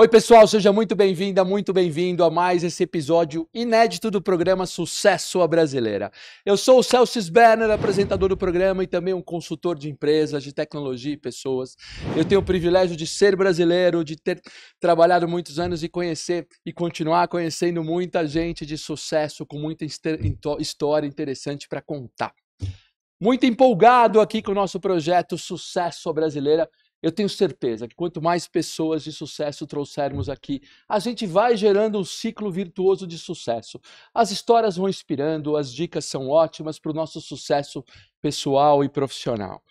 Oi, pessoal, seja muito bem-vinda, muito bem-vindo a mais esse episódio inédito do programa Sucesso à Brasileira. Eu sou o Celso Berner, apresentador do programa e também um consultor de empresas, de tecnologia e pessoas. Eu tenho o privilégio de ser brasileiro, de ter trabalhado muitos anos e conhecer e continuar conhecendo muita gente de sucesso com muita história interessante para contar. Muito empolgado aqui com o nosso projeto Sucesso à Brasileira. Eu tenho certeza que quanto mais pessoas de sucesso trouxermos aqui, a gente vai gerando um ciclo virtuoso de sucesso. As histórias vão inspirando, as dicas são ótimas para o nosso sucesso pessoal e profissional.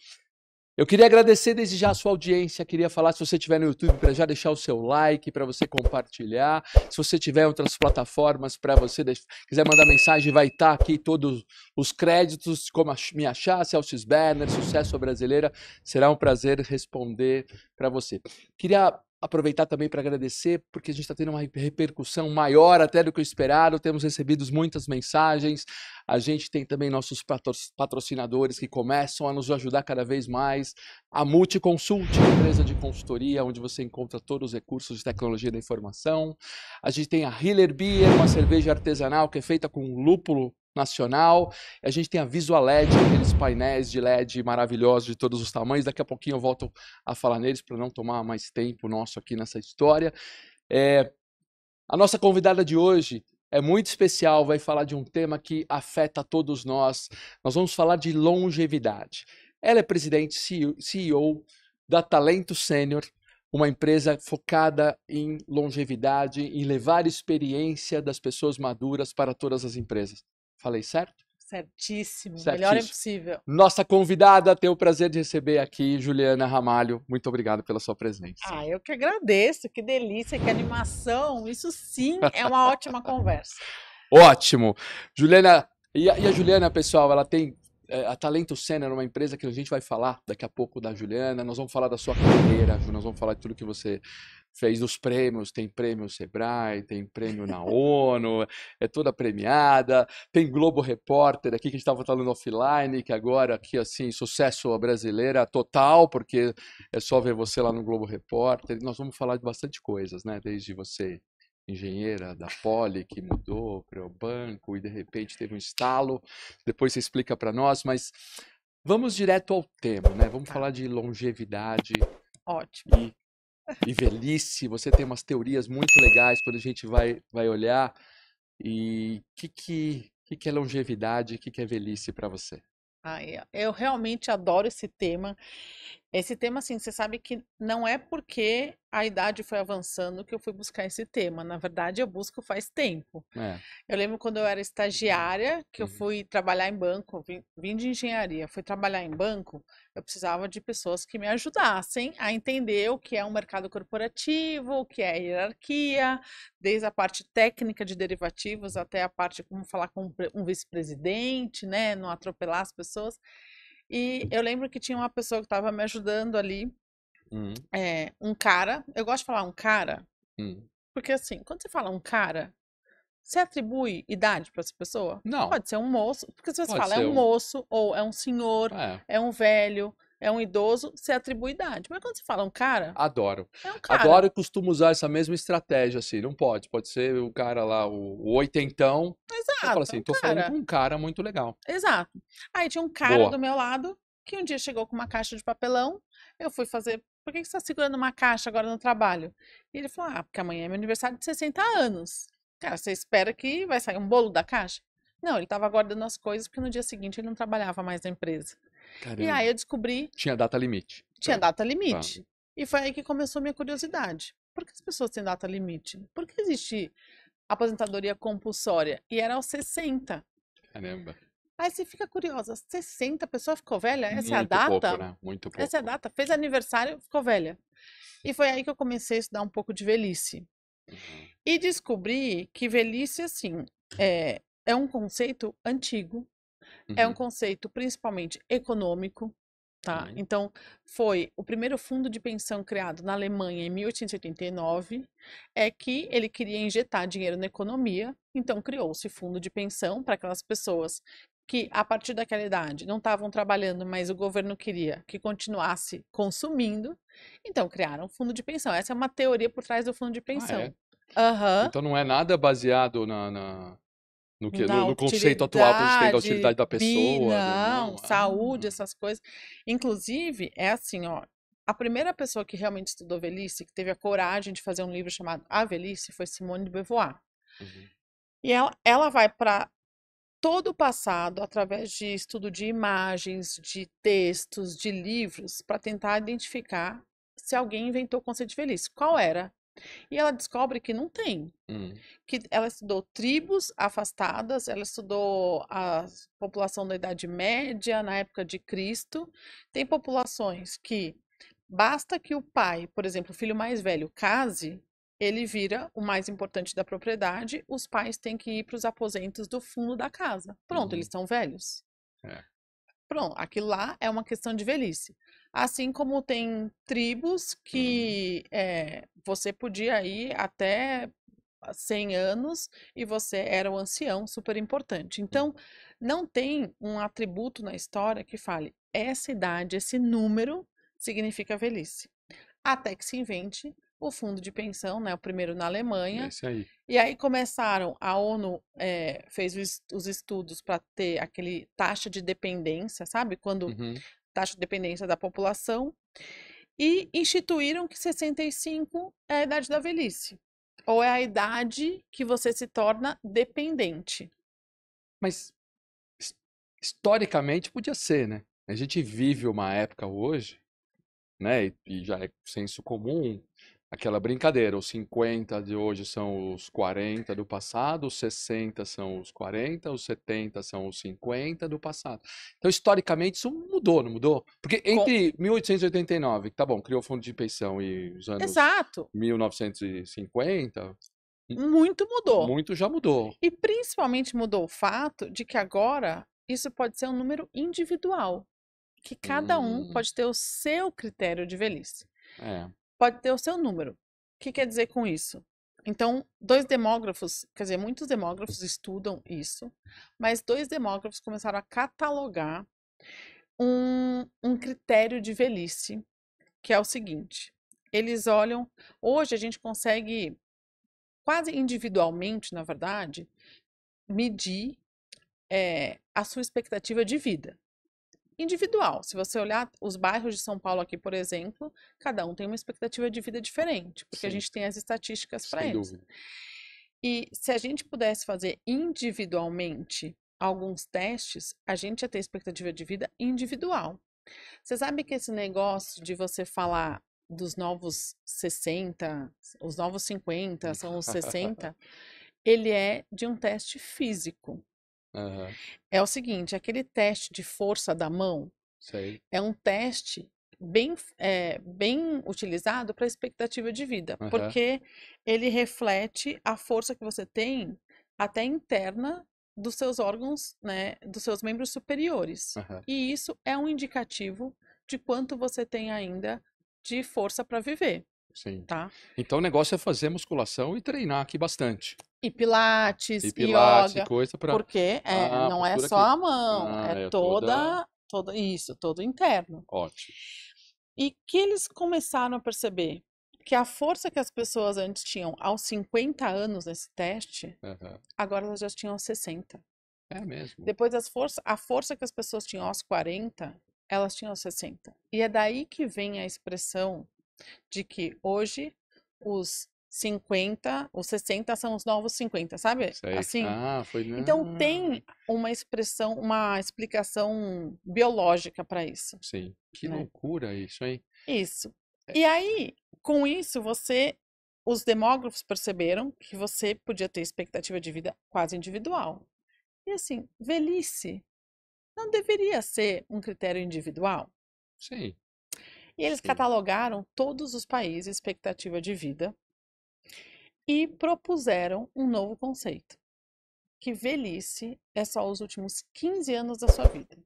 Eu queria agradecer desde já a sua audiência, queria falar, se você estiver no YouTube, para já deixar o seu like, para você compartilhar. Se você tiver em outras plataformas, para você quiser mandar mensagem, vai estar aqui todos os créditos, como me achar, Celso Berner, Sucesso à Brasileira. Será um prazer responder para você. Queria aproveitar também para agradecer, porque a gente está tendo uma repercussão maior até do que o esperado, temos recebido muitas mensagens, a gente tem também nossos patrocinadores que começam a nos ajudar cada vez mais, a Multiconsult, empresa de consultoria, onde você encontra todos os recursos de tecnologia da informação, a gente tem a Hiller Beer, uma cerveja artesanal que é feita com lúpulo nacional, a gente tem a Visual LED, aqueles painéis de LED maravilhosos de todos os tamanhos, daqui a pouquinho eu volto a falar neles para não tomar mais tempo nosso aqui nessa história. A nossa convidada de hoje é muito especial, vai falar de um tema que afeta todos nós, nós vamos falar de longevidade. Ela é presidente CEO da Talento Sênior, uma empresa focada em longevidade, em levar experiência das pessoas maduras para todas as empresas. Falei certo? Certíssimo, Certíssimo. Melhor impossível. Nossa convidada, tenho o prazer de receber aqui Juliana Ramalho. Muito obrigado pela sua presença. Eu que agradeço, que delícia, que animação. Isso sim é uma ótima conversa. Ótimo. Juliana, e a Juliana, pessoal, ela tem a Talento Sênior, uma empresa que a gente vai falar daqui a pouco da Juliana, nós vamos falar da sua carreira, nós vamos falar de tudo que você fez dos prêmios, tem prêmio Sebrae, tem prêmio na ONU, é toda premiada, tem Globo Repórter aqui, que a gente estava falando offline, que agora aqui, assim, sucesso à brasileira total, porque é só ver você lá no Globo Repórter, nós vamos falar de bastante coisas, né, desde você engenheira da Poli, que mudou para o banco e de repente teve um estalo, depois você explica para nós, mas vamos direto ao tema, né, vamos falar de longevidade. Ótimo. E velhice, você tem umas teorias muito legais quando a gente vai olhar. E o que é longevidade, o que é velhice para você? Eu realmente adoro esse tema. Esse tema, assim, você sabe que não é porque a idade foi avançando que eu fui buscar esse tema. Na verdade, eu busco faz tempo. Eu lembro quando eu era estagiária, que eu fui trabalhar em banco, vim de engenharia, fui trabalhar em banco, eu precisava de pessoas que me ajudassem a entender o que é um mercado corporativo, o que é hierarquia, desde a parte técnica de derivativos até a parte de como falar com um vice-presidente, né, não atropelar as pessoas. E eu lembro que tinha uma pessoa que estava me ajudando ali, um cara, eu gosto de falar um cara, porque assim, quando você fala um cara, você atribui idade para essa pessoa? Não. Pode ser um moço, porque se você Pode fala é ser um moço, ou é um senhor, é um velho, é um idoso, você atribui idade. Mas quando você fala um cara, Adoro. é um cara. Adoro e costumo usar essa mesma estratégia, assim, não pode. Pode ser o cara lá, o oitentão. Eu falo assim, tô falando com um cara muito legal. Exato. Aí tinha um cara do meu lado que um dia chegou com uma caixa de papelão. Eu fui fazer, por que você está segurando uma caixa agora no trabalho? E ele falou, porque amanhã é meu aniversário de 60 anos. Cara, você espera que vai sair um bolo da caixa? Não, ele estava guardando as coisas porque no dia seguinte ele não trabalhava mais na empresa. Caramba. E aí eu descobri... Tinha data limite. Tinha data limite. E foi aí que começou a minha curiosidade. Por que as pessoas têm data limite? Por que existe aposentadoria compulsória? E era aos 60. Caramba. Aí você fica curiosa, 60, a pessoa ficou velha? Essa é a Muito data? pouco, né? Muito pouco. Essa é a data. Fez aniversário, ficou velha. E foi aí que eu comecei a estudar um pouco de velhice. E descobri que velhice, assim, é um conceito antigo, é um conceito principalmente econômico, tá? Então, foi o primeiro fundo de pensão criado na Alemanha em 1889, é que ele queria injetar dinheiro na economia, então criou-se fundo de pensão para aquelas pessoas que a partir daquela idade não estavam trabalhando, mas o governo queria que continuasse consumindo, então criaram um fundo de pensão. Essa é uma teoria por trás do fundo de Ah, é? pensão. Aham. Então não é nada baseado Na no conceito atual que a gente tem da utilidade, utilidade da pessoa, não, não? saúde, essas coisas. Inclusive, é assim, ó, a primeira pessoa que realmente estudou velhice, que teve a coragem de fazer um livro chamado A Velhice, foi Simone de Beauvoir. Uhum. E ela vai para todo o passado, através de estudo de imagens, de textos, de livros, para tentar identificar se alguém inventou o conceito de velhice. Qual era? E ela descobre que não tem. Que ela estudou tribos afastadas, ela estudou a população da Idade Média, na época de Cristo. Tem populações que basta que o pai, por exemplo, o filho mais velho, case, ele vira o mais importante da propriedade, os pais têm que ir para os aposentos do fundo da casa. Pronto, eles Uhum. estão velhos. É. Pronto, aquilo lá é uma questão de velhice. Assim como tem tribos que você podia ir até 100 anos e você era o ancião, super importante. Então, não tem um atributo na história que fale essa idade, esse número significa velhice. Até que se invente o fundo de pensão, né? O primeiro na É Alemanha. isso aí. E aí começaram, a ONU fez os estudos para ter aquele taxa de dependência, sabe? Quando Uhum. taxa de dependência da população, e instituíram que 65 é a idade da velhice, ou é a idade que você se torna dependente. Mas his- historicamente podia ser, né? A gente vive uma época hoje, né? E já é senso comum aquela brincadeira. Os 50 de hoje são os 40 do passado, os 60 são os 40, os 70 são os 50 do passado. Então, historicamente, isso mudou, não mudou? Porque Com... entre 1889, que tá bom, criou o fundo de pensão, e os anos Exato, 1950, muito mudou. muito já mudou. E principalmente mudou o fato de que agora isso pode ser um número individual, que cada um Hum, pode ter o seu critério de velhice, é. pode ter o seu número. O que quer dizer com isso? Então, dois demógrafos, quer dizer, muitos demógrafos estudam isso, mas dois demógrafos começaram a catalogar um critério de velhice, que é o seguinte: eles olham, hoje a gente consegue, quase individualmente, na verdade, medir a sua expectativa de vida. Individual. Se você olhar os bairros de São Paulo aqui, por exemplo, cada um tem uma expectativa de vida diferente, porque a Sim, gente tem as estatísticas para sem eles. dúvida. E se a gente pudesse fazer individualmente alguns testes, a gente ia ter expectativa de vida individual. Você sabe que esse negócio de você falar dos novos 60, os novos 50 são os 60, ele é de um teste físico. Aham, É o seguinte, aquele teste de força da mão sei. é um teste bem utilizado para expectativa de vida, Aham, porque ele reflete a força que você tem até interna dos seus órgãos, né, dos seus membros superiores. aham, E isso é um indicativo de quanto você tem ainda de força para viver, sim. tá? Então o negócio é fazer musculação e treinar aqui bastante. E E pilates, pilates e yoga, coisa pra. porque Ah, não é postura só aqui. a mão, Ah, é é toda. toda isso, todo interno. Ótimo. E que eles começaram a perceber que a força que as pessoas antes tinham aos 50 anos nesse teste, Aham. agora elas já tinham aos 60. É mesmo. Depois a força que as pessoas tinham aos 40, elas tinham aos 60. E é daí que vem a expressão de que hoje os 50, os 60 são os novos 50, sabe? Sei. Assim. Ah, foi. Então Ah, tem uma expressão, uma explicação biológica para isso, sim. Que né? loucura isso, hein? Isso. É, E aí, com isso, os demógrafos perceberam que você podia ter expectativa de vida quase individual. E assim, velhice não deveria ser um critério individual. sim, E eles sim. catalogaram todos os países expectativa de vida e propuseram um novo conceito, que velhice é só os últimos 15 anos da sua vida.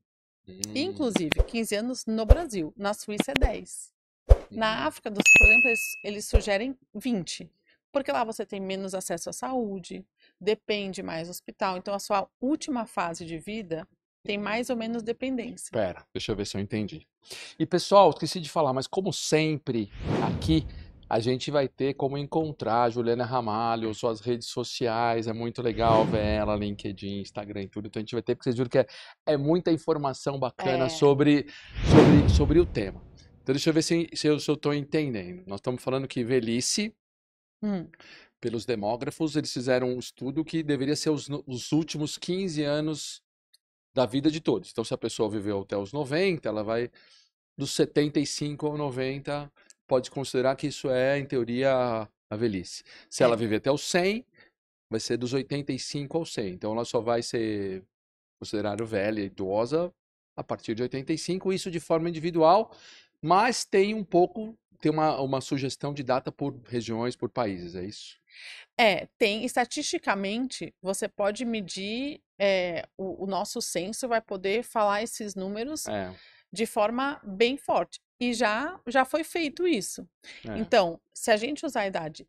Hum, Inclusive, 15 anos no Brasil. Na Suíça é 10. Na hum, África do Sul, por exemplo, eles sugerem 20, porque lá você tem menos acesso à saúde, depende mais do hospital. Então, a sua última fase de vida tem mais ou menos dependência. Pera, deixa eu ver se eu entendi. E pessoal, esqueci de falar, mas como sempre, aqui a gente vai ter como encontrar a Juliana Ramalho, suas redes sociais, é muito legal ver ela, LinkedIn, Instagram e tudo. Então a gente vai ter, porque vocês viram que é muita informação bacana sobre o tema. Então deixa eu ver se eu estou entendendo. Nós estamos falando que velhice, pelos demógrafos, eles fizeram um estudo que deveria ser os últimos 15 anos da vida de todos. Então, se a pessoa viveu até os 90, ela vai dos 75 ao 90, pode considerar que isso é, em teoria, a velhice. Se ela viver até os 100, vai ser dos 85 ao 100. Então, ela só vai ser considerada velha, idosa, a partir de 85, isso de forma individual, mas tem uma sugestão de data por regiões, por países, é isso? Tem, estatisticamente, você pode medir, o nosso censo vai poder falar esses números de forma bem forte. E já foi feito isso. Então, se a gente usar a idade,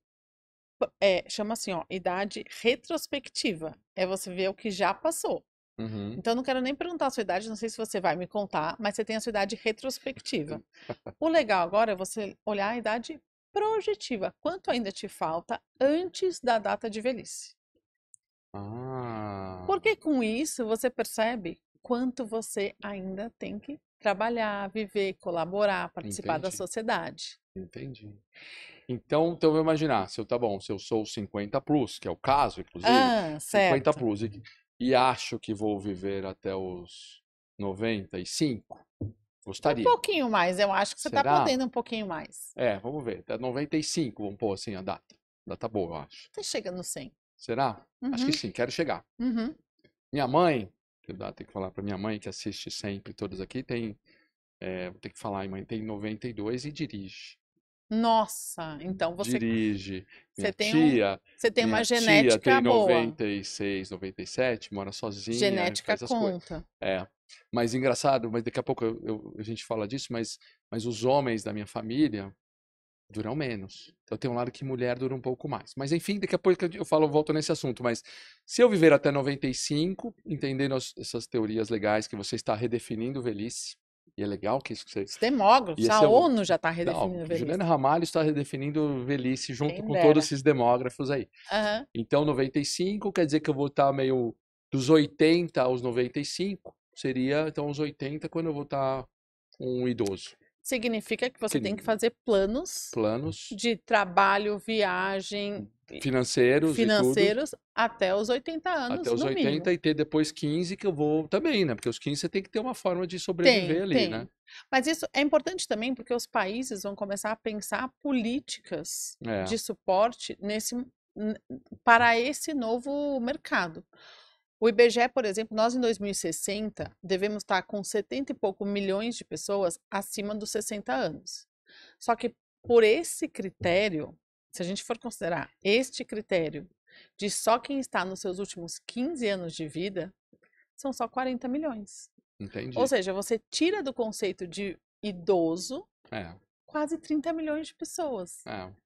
chama assim, ó, idade retrospectiva, é você ver o que já passou. Então, eu não quero nem perguntar a sua idade, não sei se você vai me contar, mas você tem a sua idade retrospectiva. O legal agora é você olhar a idade projetiva. Quanto ainda te falta antes da data de velhice? Porque com isso você percebe quanto você ainda tem que trabalhar, viver, colaborar, participar da sociedade. Entendi. Então, eu vou imaginar, se eu sou 50 plus, que é o caso, inclusive, 50 Certo. plus, e acho que vou viver até os 95, Um gostaria. pouquinho mais, eu acho que você está Será? podendo um pouquinho mais. Vamos ver, até 95, vamos pôr assim a data. Data boa, eu acho. Você chega no 100. Será? Acho que sim, quero chegar. Minha mãe, eu tenho que falar para minha mãe, que assiste sempre todas aqui, vou ter que falar, mãe, tem 92 e dirige. Nossa, então você Dirige. Minha você tem uma tia genética tem boa. 96, 97, mora sozinha, Genética faz as coisas. conta. Mas engraçado, mas daqui a pouco a gente fala disso, mas os homens da minha família duram menos. Então tem um lado que mulher dura um pouco mais. Mas enfim, daqui a pouco volto nesse assunto. Mas se eu viver até 95, entendendo essas teorias legais que você está redefinindo velhice, e é legal que isso que você... Os demógrafos, a ONU já está redefinindo velhice. Juliana Ramalho está redefinindo velhice junto Quem com dera. todos esses demógrafos aí. Então, 95 quer dizer que eu vou estar meio dos 80 aos 95, seria então os 80 quando eu vou estar um idoso. Significa que você tem que fazer planos de trabalho, viagem, financeiros e tudo, até os 80 anos, até os no 80 mínimo. e ter depois 15 que eu vou também, né? Porque os 15 você tem que ter uma forma de sobreviver ali, né? Mas isso é importante também porque os países vão começar a pensar políticas de suporte para esse novo mercado. O IBGE, por exemplo, nós em 2060 devemos estar com 70 e pouco milhões de pessoas acima dos 60 anos. Só que por esse critério, se a gente for considerar este critério de só quem está nos seus últimos 15 anos de vida, são só 40 milhões. Entendi. Ou seja, você tira do conceito de idoso quase 30 milhões de pessoas.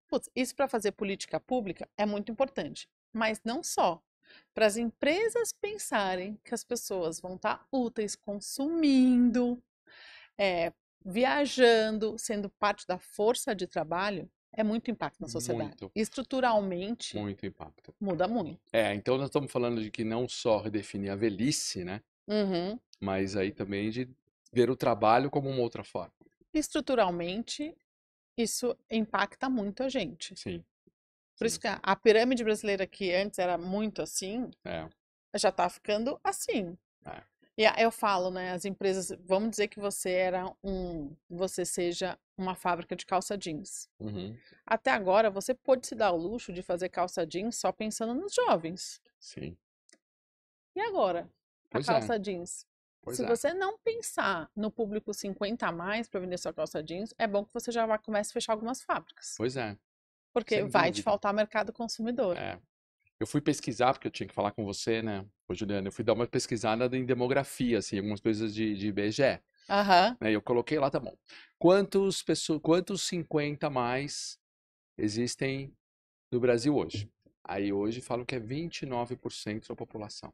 Putz, isso para fazer política pública é muito importante. Mas não só. Para as empresas pensarem que as pessoas vão estar úteis, consumindo, viajando, sendo parte da força de trabalho, é muito impacto na sociedade. Estruturalmente, muito impacto. Muda muito. Então nós estamos falando de que não só redefinir a velhice, né? Mas aí também de ver o trabalho como uma outra forma. Estruturalmente, isso impacta muito a gente. Sim. Por isso que a pirâmide brasileira, que antes era muito assim, já está ficando assim. E eu falo, né, as empresas, vamos dizer que você seja uma fábrica de calça jeans. Até agora, você pode se dar o luxo de fazer calça jeans só pensando nos jovens. Sim. E agora? A calça jeans. Se você não pensar no público 50 a mais para vender sua calça jeans, é bom que você já comece a fechar algumas fábricas. Porque vai te faltar mercado consumidor. Eu fui pesquisar, porque eu tinha que falar com você, né, Juliana? Eu fui dar uma pesquisada em demografia, assim, algumas coisas de IBGE. Eu coloquei lá, tá bom. Quantos 50 a mais existem no Brasil hoje? Aí hoje falam que é 29% da população.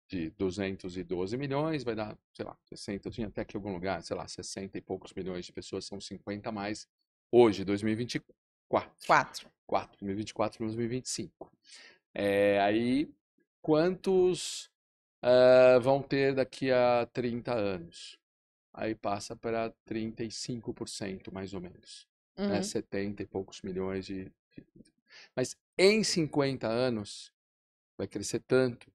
de 212 milhões, vai dar, sei lá, 60, eu tinha até aqui em algum lugar, sei lá, 60 e poucos milhões de pessoas, são 50 a mais hoje, 2024. 2024, 2025. Aí, quantos vão ter daqui a 30 anos? Aí passa para 35%, mais ou menos. Né? 70 e poucos milhões Mas em 50 anos, vai crescer tanto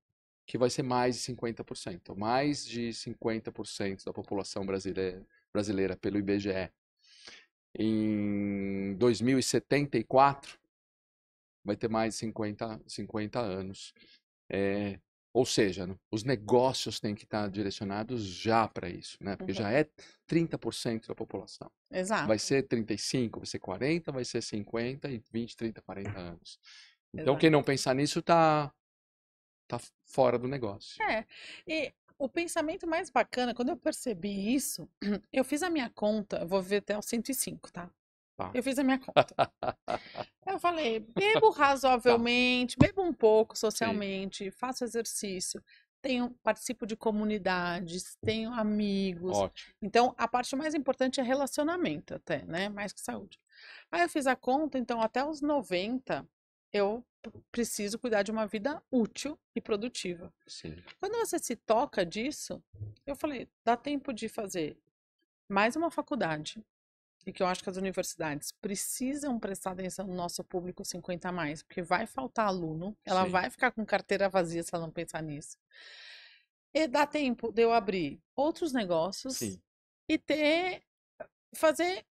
que vai ser mais de 50%. Mais de 50% da população brasileira pelo IBGE. Em 2074, vai ter mais de 50 anos. Ou seja, os negócios têm que estar direcionados já para isso, né? Porque já é 30% da população. Exato. Vai ser 35, vai ser 40, vai ser 50 e 20, 30, 40 anos. Então, Exato. quem não pensar nisso tá fora do negócio. E o pensamento mais bacana, quando eu percebi isso, eu fiz a minha conta, eu vou viver até os 105, tá? Eu fiz a minha conta. Eu falei, bebo razoavelmente, bebo um pouco socialmente, faço exercício, participo de comunidades, tenho amigos. Ótimo. Então, a parte mais importante é relacionamento até, né? Mais que saúde. Aí eu fiz a conta, então até os 90 eu preciso cuidar de uma vida útil e produtiva. Sim. Quando você se toca disso, eu falei, dá tempo de fazer mais uma faculdade, e que eu acho que as universidades precisam prestar atenção no nosso público 50 a mais, porque vai faltar aluno, ela Sim. vai ficar com carteira vazia se ela não pensar nisso. E dá tempo de eu abrir outros negócios Sim. e fazer,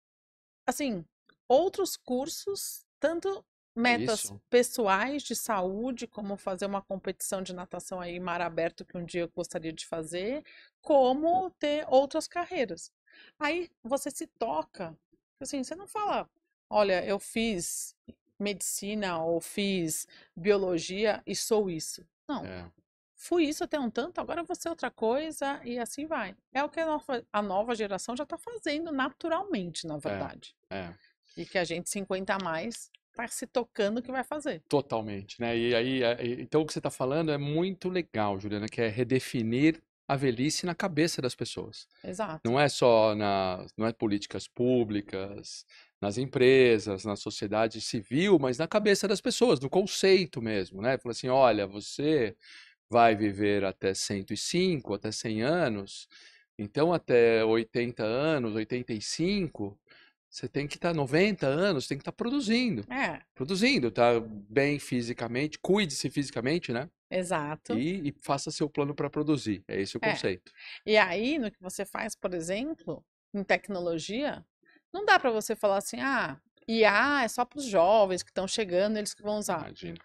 assim, outros cursos, tanto metas Isso. pessoais de saúde, como fazer uma competição de natação aí mar aberto que um dia eu gostaria de fazer, como ter outras carreiras. Aí você se toca, assim, você não fala, olha, eu fiz medicina ou fiz biologia e sou isso. Não. Fui isso até um tanto, agora eu vou ser outra coisa e assim vai. É o que a nova geração já está fazendo naturalmente, na verdade. E que a gente 50 a mais está se tocando que vai fazer. Totalmente, né? E aí, então o que você está falando é muito legal, Juliana, que é redefinir a velhice na cabeça das pessoas. Exato. Não é só não é políticas públicas, nas empresas, na sociedade civil, mas na cabeça das pessoas, no conceito mesmo, né? Fala assim, olha, você vai viver até 105, até 100 anos, então até 80 anos, 85, você tem que estar 90 anos, tem que estar produzindo. Produzindo, tá bem fisicamente, cuide-se fisicamente, né? Exato. E faça seu plano para produzir. É esse o conceito. E aí, no que você faz, por exemplo, em tecnologia, não dá para você falar assim, IA é só para os jovens que estão chegando, eles que vão usar. Imagina.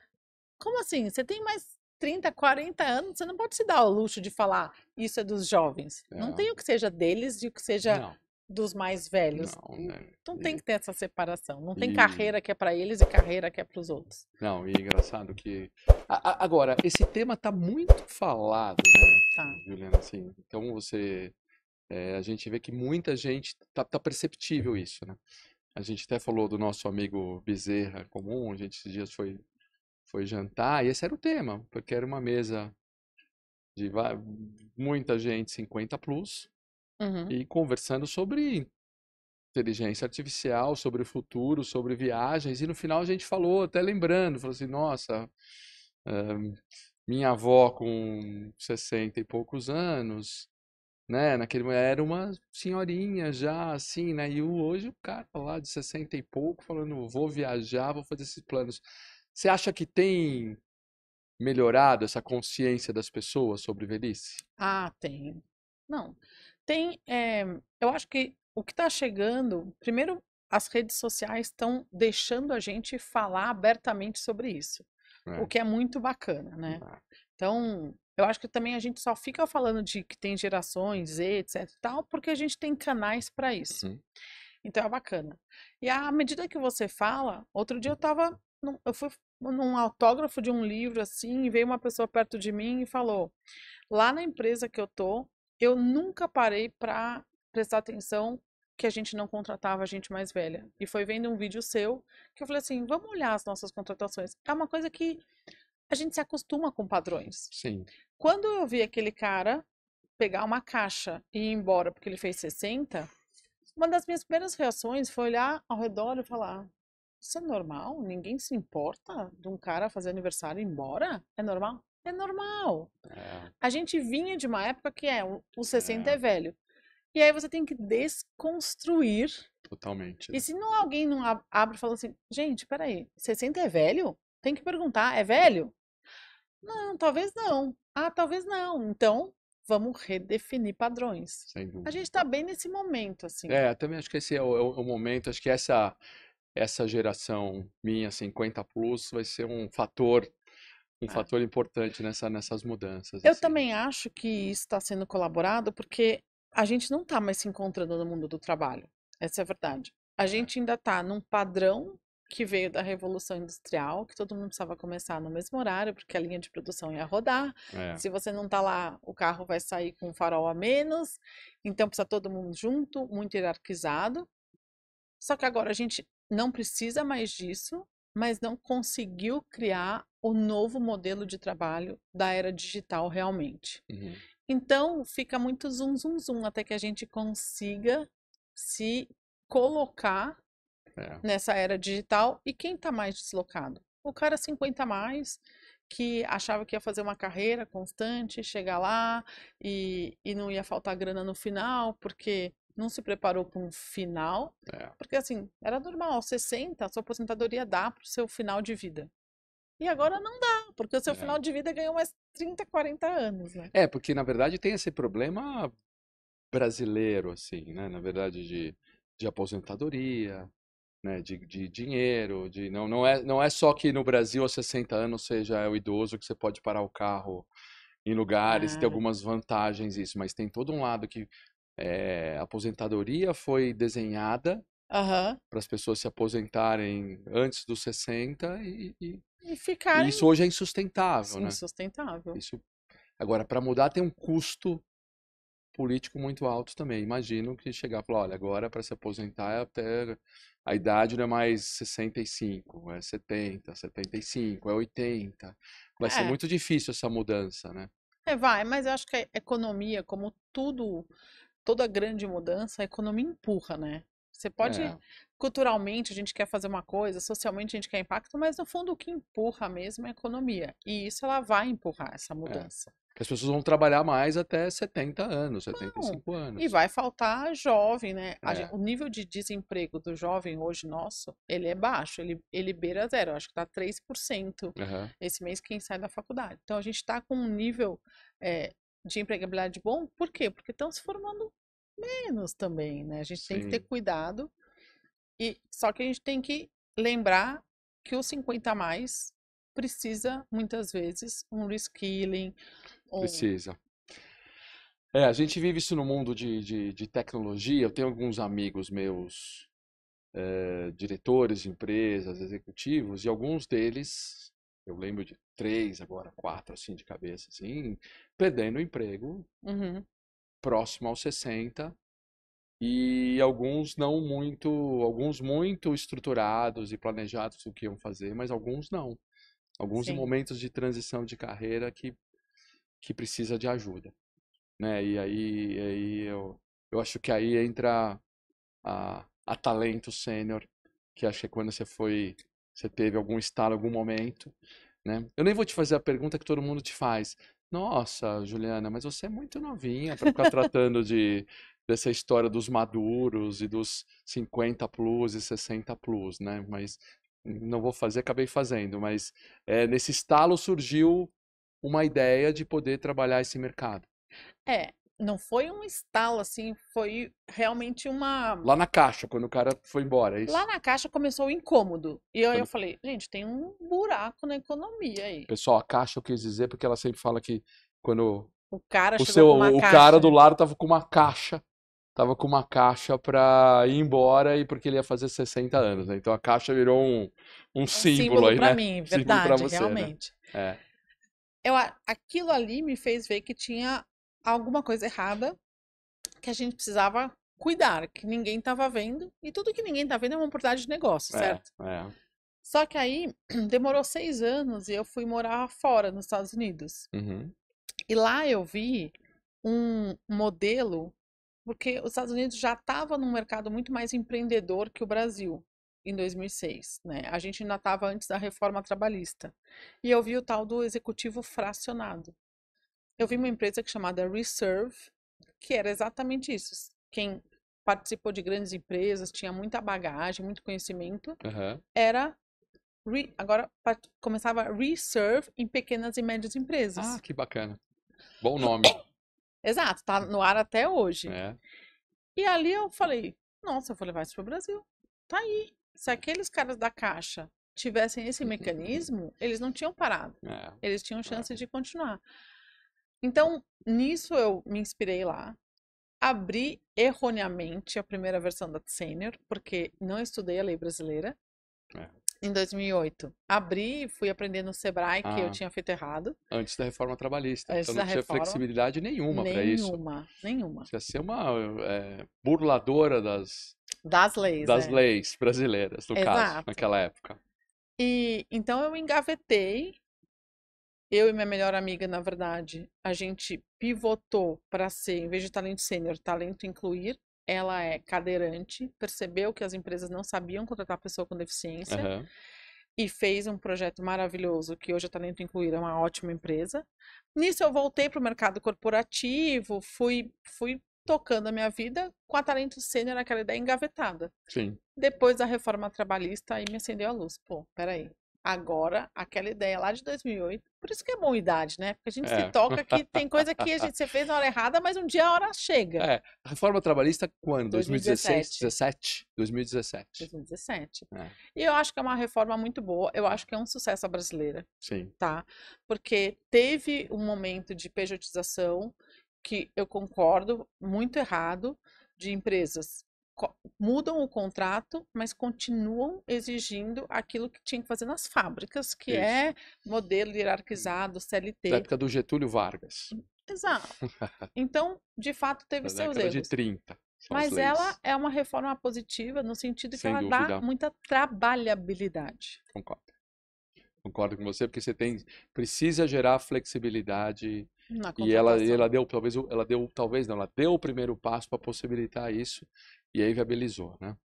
Como assim? Você tem mais 30, 40 anos, você não pode se dar ao luxo de falar isso é dos jovens. Não tem o que seja deles e o que seja dos mais velhos. Não tem que ter essa separação. Não tem carreira que é para eles e carreira que é para os outros. Não, e é engraçado que... Agora, esse tema tá muito falado, né, Juliana? Assim, então a gente vê que muita gente... Tá perceptível isso, né? A gente até falou do nosso amigo Bezerra comum, a gente esses dias foi jantar, e esse era o tema, porque era uma mesa de muita gente 50 plus, e conversando sobre inteligência artificial, sobre o futuro, sobre viagens, e no final a gente falou, até lembrando, falou assim, nossa, minha avó com 60 e poucos anos, né, era uma senhorinha já, assim, né, e hoje o cara lá de 60 e pouco falando, vou viajar, vou fazer esses planos. Você acha que tem melhorado essa consciência das pessoas sobre velhice? Tem. Não, tem. Eu acho que o que está chegando, primeiro, as redes sociais estão deixando a gente falar abertamente sobre isso, o que é muito bacana, né? Então, eu acho que também a gente só fica falando de que tem gerações Z, etc e tal, porque a gente tem canais para isso. Então é bacana. E à medida que você fala, outro dia eu fui num autógrafo de um livro assim, e veio uma pessoa perto de mim e falou: lá na empresa que eu tô, eu nunca parei para prestar atenção que a gente não contratava gente mais velha. E foi vendo um vídeo seu que eu falei assim: vamos olhar as nossas contratações. É uma coisa que a gente se acostuma com padrões. Sim. Quando eu vi aquele cara pegar uma caixa e ir embora porque ele fez 60, uma das minhas primeiras reações foi olhar ao redor e falar: isso é normal? Ninguém se importa de um cara fazer aniversário e ir embora? É normal? É normal. A gente vinha de uma época que o 60 é velho. E aí você tem que desconstruir. Totalmente. E se alguém não abre e fala assim, gente, peraí, 60 é velho? Tem que perguntar, é velho? Não, talvez não. Ah, talvez não. Então, vamos redefinir padrões. Sem dúvida. A gente tá bem nesse momento, assim. Também acho que esse é o momento, acho que essa geração minha, 50 plus, vai ser um fator importante nessas mudanças. Eu assim. também acho que isso está sendo colaborado porque a gente não está mais se encontrando no mundo do trabalho. Essa é a verdade. A gente ainda está num padrão que veio da Revolução Industrial, que todo mundo precisava começar no mesmo horário, porque a linha de produção ia rodar. Se você não está lá, o carro vai sair com um farol a menos. Então precisa todo mundo junto, muito hierarquizado. Só que agora a gente não precisa mais disso, mas não conseguiu criar o novo modelo de trabalho da era digital realmente. Uhum. Então, fica muito zum, zum, zum, até que a gente consiga se colocar nessa era digital. E quem está mais deslocado? O cara 50 a mais, que achava que ia fazer uma carreira constante, chegar lá e não ia faltar grana no final, porque não se preparou para um final. Porque assim, era normal, aos 60, a sua aposentadoria dá para o seu final de vida. E agora não dá, porque o seu final de vida ganhou mais 30, 40 anos, né? Porque na verdade tem esse problema brasileiro, assim, né? Na verdade, de aposentadoria, né? De dinheiro, não é só que no Brasil aos 60 anos seja o idoso que você pode parar o carro em lugares, tem algumas vantagens isso, mas tem todo um lado que a aposentadoria foi desenhada para as pessoas se aposentarem antes dos 60 e ficarem... isso hoje é insustentável, né? Insustentável. Agora, para mudar tem um custo político muito alto também. Imagino que chegar e falar, olha, agora para se aposentar até a idade não é mais 65, é 70, 75, é 80. Vai ser muito difícil essa mudança, né? Mas eu acho que a economia, como tudo, toda grande mudança, a economia empurra, né? Você pode, culturalmente, a gente quer fazer uma coisa, socialmente a gente quer impacto, mas no fundo o que empurra mesmo é a economia. E isso ela vai empurrar essa mudança. Que as pessoas vão trabalhar mais até 70 anos, 75 anos. E vai faltar jovem, né? O nível de desemprego do jovem hoje nosso, ele é baixo, ele beira zero, acho que tá 3% esse mês quem sai da faculdade. Então a gente está com um nível de empregabilidade bom, por quê? Porque estão se formando menos também, né? A gente tem que ter cuidado, só que a gente tem que lembrar que os 50 a mais precisa, muitas vezes, um reskilling. Precisa. A gente vive isso no mundo de tecnologia. Eu tenho alguns amigos meus, diretores de empresas, executivos, e alguns deles, eu lembro de 3, agora 4, assim, de cabeça, assim, perdendo o emprego próximo aos 60, e alguns muito estruturados e planejados o que iam fazer, mas alguns não. Alguns em momentos de transição de carreira que precisa de ajuda. Né? E aí eu acho que aí entra a talento sênior, que acho que é quando você teve algum estalo, algum momento, né? Eu nem vou te fazer a pergunta que todo mundo te faz. Nossa, Juliana, mas você é muito novinha para ficar tratando dessa história dos maduros e dos 50 plus e 60 plus, né? Mas não vou fazer, acabei fazendo, mas nesse estalo surgiu uma ideia de poder trabalhar esse mercado. Não foi um estalo, assim, foi realmente uma... Lá na caixa, quando o cara foi embora, é isso? Lá na caixa começou o incômodo. E aí eu falei, gente, tem um buraco na economia aí. Pessoal, a caixa eu quis dizer porque ela sempre fala que quando o cara chegou com uma o caixa, cara do lado tava com uma caixa pra ir embora e porque ele ia fazer 60 anos, né? Então a caixa virou um símbolo aí, pra né? mim, Símbolo verdade, pra você, realmente. Né? Aquilo ali me fez ver que tinha alguma coisa errada que a gente precisava cuidar, que ninguém estava vendo. E tudo que ninguém tá vendo é uma oportunidade de negócio, certo? Só que aí demorou 6 anos e eu fui morar fora, nos Estados Unidos. E lá eu vi um modelo, porque os Estados Unidos já estava num mercado muito mais empreendedor que o Brasil em 2006, né? A gente ainda estava antes da reforma trabalhista. E eu vi o tal do executivo fracionado. Eu vi uma empresa chamada Reserve, que era exatamente isso. Quem participou de grandes empresas, tinha muita bagagem, muito conhecimento, era agora começava Reserve em pequenas e médias empresas. Ah, que bacana. Bom nome. Exato, tá no ar até hoje. É. E ali eu falei, nossa, eu vou levar isso pro Brasil. Tá aí. Se aqueles caras da Caixa tivessem esse mecanismo, eles não tinham parado. Eles tinham chance de continuar. Então, nisso eu me inspirei lá. Abri erroneamente a primeira versão da Sênior, porque não estudei a lei brasileira. Em 2008, abri e fui aprender no Sebrae que eu tinha feito errado. Antes da reforma trabalhista. Antes então não tinha flexibilidade nenhuma para isso. Nenhuma. Você ia ser uma burladora das leis brasileiras, no caso, naquela época. E então eu engavetei. Eu e minha melhor amiga, na verdade, a gente pivotou para ser, em vez de talento sênior, talento incluir. Ela é cadeirante, percebeu que as empresas não sabiam contratar pessoa com deficiência e fez um projeto maravilhoso, que hoje a Talento Incluir é uma ótima empresa. Nisso eu voltei para o mercado corporativo, fui tocando a minha vida com a Talento Sênior, aquela ideia engavetada. Sim. Depois da reforma trabalhista, aí me acendeu a luz. Pô, peraí. Agora, aquela ideia lá de 2008, por isso que é boa idade, né? Porque a gente se toca que tem coisa que você fez na hora errada, mas um dia a hora chega. A reforma trabalhista quando? 2016? 2017. E eu acho que é uma reforma muito boa. Eu acho que é um sucesso a brasileira. Sim. Tá? Porque teve um momento de pejotização que eu concordo, muito errado, de empresas mudam o contrato, mas continuam exigindo aquilo que tinha que fazer nas fábricas, que é modelo hierarquizado, CLT. Da época do Getúlio Vargas. Exato. Então, de fato, teve seus erros. De 30. Mas ela é uma reforma positiva no sentido que ela dá muita trabalhabilidade. Concordo com você, porque você precisa gerar flexibilidade. E ela deu o primeiro passo para possibilitar isso. E aí viabilizou, né?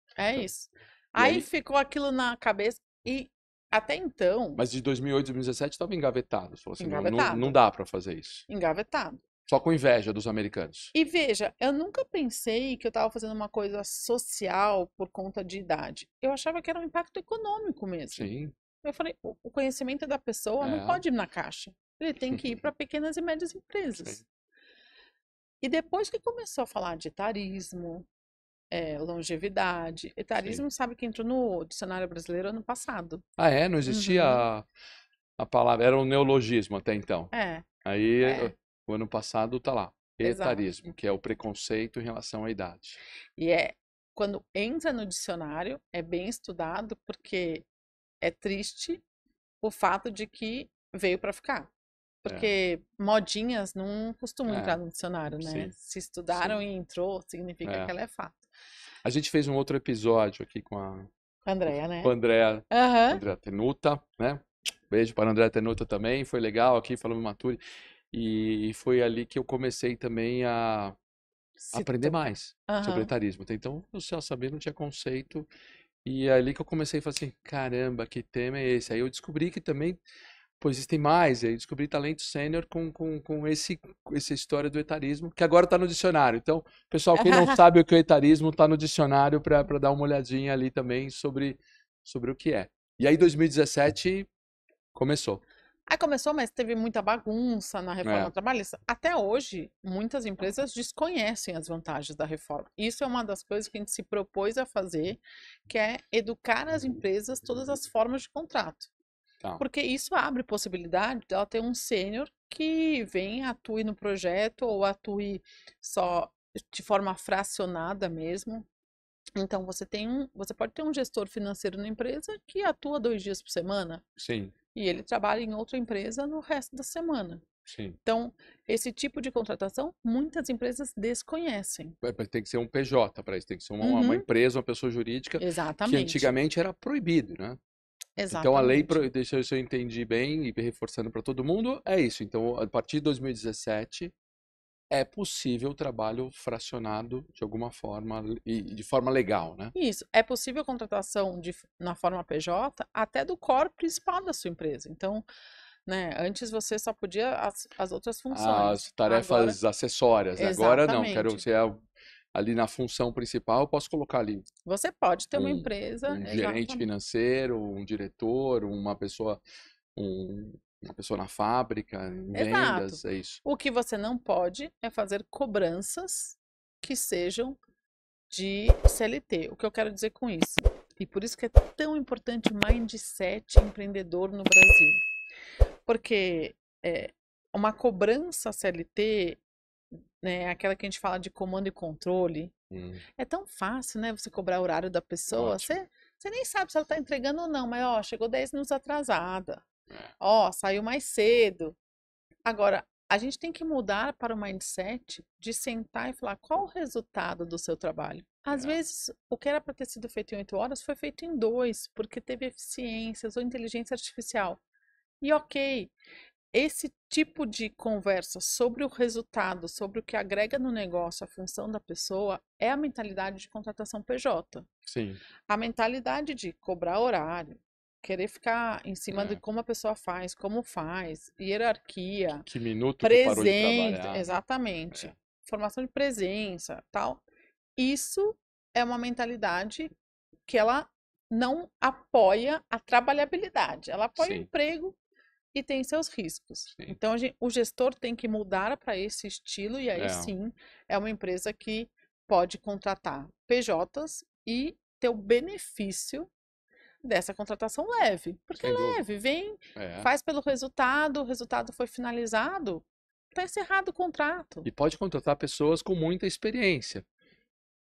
Isso. Aí ficou aquilo na cabeça e até então... Mas de 2008 a 2017 estava engavetado. Você falou assim, não dá para fazer isso. Engavetado. Só com inveja dos americanos. E veja, eu nunca pensei que eu estava fazendo uma coisa social por conta de idade. Eu achava que era um impacto econômico mesmo. Sim. Eu falei, o conhecimento da pessoa não pode ir na Caixa. Ele tem que ir para pequenas e médias empresas. Sim. E depois que começou a falar de etarismo, longevidade. Etarismo, sabe que entrou no dicionário brasileiro ano passado. Ah, é? Não existia a palavra, era um neologismo até então. Aí, o ano passado tá lá, etarismo, que é o preconceito em relação à idade. E quando entra no dicionário, é bem estudado, porque é triste o fato de que veio para ficar. Porque modinhas não costumam entrar no dicionário, né? Se estudaram e entrou, significa que ela é fato. A gente fez um outro episódio aqui com a Andréa, né? Com a Andréa Tenuta, né? Beijo para a Andréa Tenuta também, foi legal aqui, falando Maturi. E foi ali que eu comecei também a aprender mais sobre etarismo. Até então, o Céu Saber não tinha conceito. E é ali que eu comecei a falar assim, caramba, que tema é esse? Aí eu descobri que também... Pô, existem mais, aí descobri talento sênior com essa história do etarismo, que agora está no dicionário. Então, pessoal, quem não sabe o que é etarismo, está no dicionário para dar uma olhadinha ali também sobre o que é. E aí, 2017, começou. Aí começou, mas teve muita bagunça na reforma trabalhista. Até hoje, muitas empresas desconhecem as vantagens da reforma. Isso é uma das coisas que a gente se propôs a fazer, que é educar as empresas todas as formas de contrato. Porque isso abre possibilidade dela ter um sênior que vem, atue no projeto ou atue só de forma fracionada mesmo. Então, você pode ter um gestor financeiro na empresa que atua 2 dias por semana. Sim. E ele trabalha em outra empresa no resto da semana. Sim. Então, esse tipo de contratação, muitas empresas desconhecem. Tem que ser um PJ para isso, tem que ser uma empresa, uma pessoa jurídica. Exatamente. Que antigamente era proibido, né? Então a lei, Exatamente. deixa eu se eu entendi bem e reforçando para todo mundo, é isso. Então, a partir de 2017, é possível o trabalho fracionado de alguma forma e de forma legal, né? Isso. É possível contratação na forma PJ até do core principal da sua empresa. Então, né, antes você só podia as outras funções. As Agora, tarefas acessórias. Agora não, quero exatamente. ser ali na função principal, eu posso colocar ali Você pode ter uma um, empresa, um gerente exatamente. financeiro, um diretor, uma pessoa na fábrica, em Exato. vendas, é isso. O que você não pode é fazer cobranças que sejam de CLT. O que eu quero dizer com isso? E por isso que é tão importante o mindset empreendedor no Brasil. Porque uma cobrança CLT, né, aquela que a gente fala de comando e controle, é tão fácil, né? Você cobrar o horário da pessoa. Ótimo. Você nem sabe se ela está entregando ou não, mas ó, chegou 10 minutos atrasada. É, Ó, saiu mais cedo. Agora, a gente tem que mudar para o mindset de sentar e falar qual o resultado do seu trabalho. Às é. vezes, o que era para ter sido feito em 8 horas foi feito em 2, porque teve eficiências ou inteligência artificial. E ok, esse tipo de conversa sobre o resultado, sobre o que agrega no negócio, a função da pessoa, é a mentalidade de contratação PJ. Sim. A mentalidade de cobrar horário, querer ficar em cima de É. como a pessoa faz, como faz, hierarquia, Que minuto que parou de presença, trabalhar, né? exatamente, É. formação de presença, tal. Isso é uma mentalidade que ela não apoia a trabalhabilidade, ela apoia o Sim, emprego e tem seus riscos. sim. Então, o gestor tem que mudar para esse estilo e aí É, sim é uma empresa que pode contratar PJs e ter o benefício dessa contratação leve. Porque é sem dúvida. leve, vem, É. faz pelo resultado, o resultado foi finalizado, está encerrado o contrato. E pode contratar pessoas com muita experiência.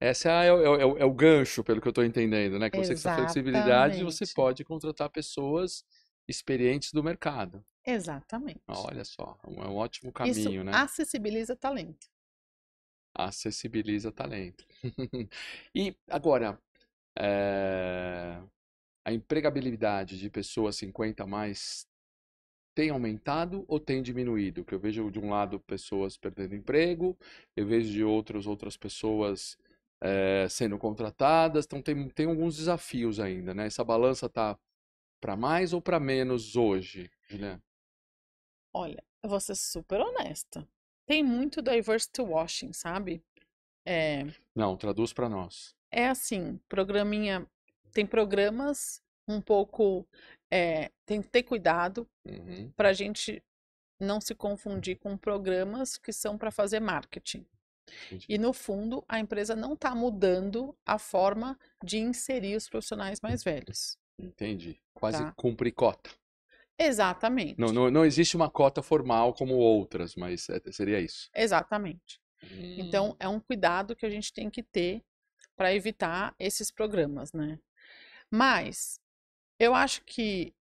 Essa é o gancho, pelo que eu estou entendendo, né? Que você com essa flexibilidade, você Exatamente. pode contratar pessoas experientes do mercado. Exatamente. Olha só, é um ótimo Isso caminho, né? acessibiliza talento. Acessibiliza talento. E agora, eh, a empregabilidade de pessoas 50 a mais tem aumentado ou tem diminuído? Que eu vejo de um lado pessoas perdendo emprego, eu vejo de outras pessoas sendo contratadas, então tem alguns desafios ainda, né? Essa balança tá para mais ou para menos hoje, Juliana? Olha, eu vou ser super honesta. Tem muito diversity washing, sabe? É, Não, traduz para nós. é assim, programinha. Tem programas um pouco. Tem que ter cuidado Uhum, para a gente não se confundir com programas que são para fazer marketing. E entendi. no fundo, a empresa não está mudando a forma de inserir os profissionais mais velhos, Entendi. Quase tá? cumprir cota. Não, Exatamente, não, não existe uma cota formal como outras, mas seria isso. exatamente. Então, Hum, é um cuidado que a gente tem que ter para evitar esses programas, né? Mas eu acho que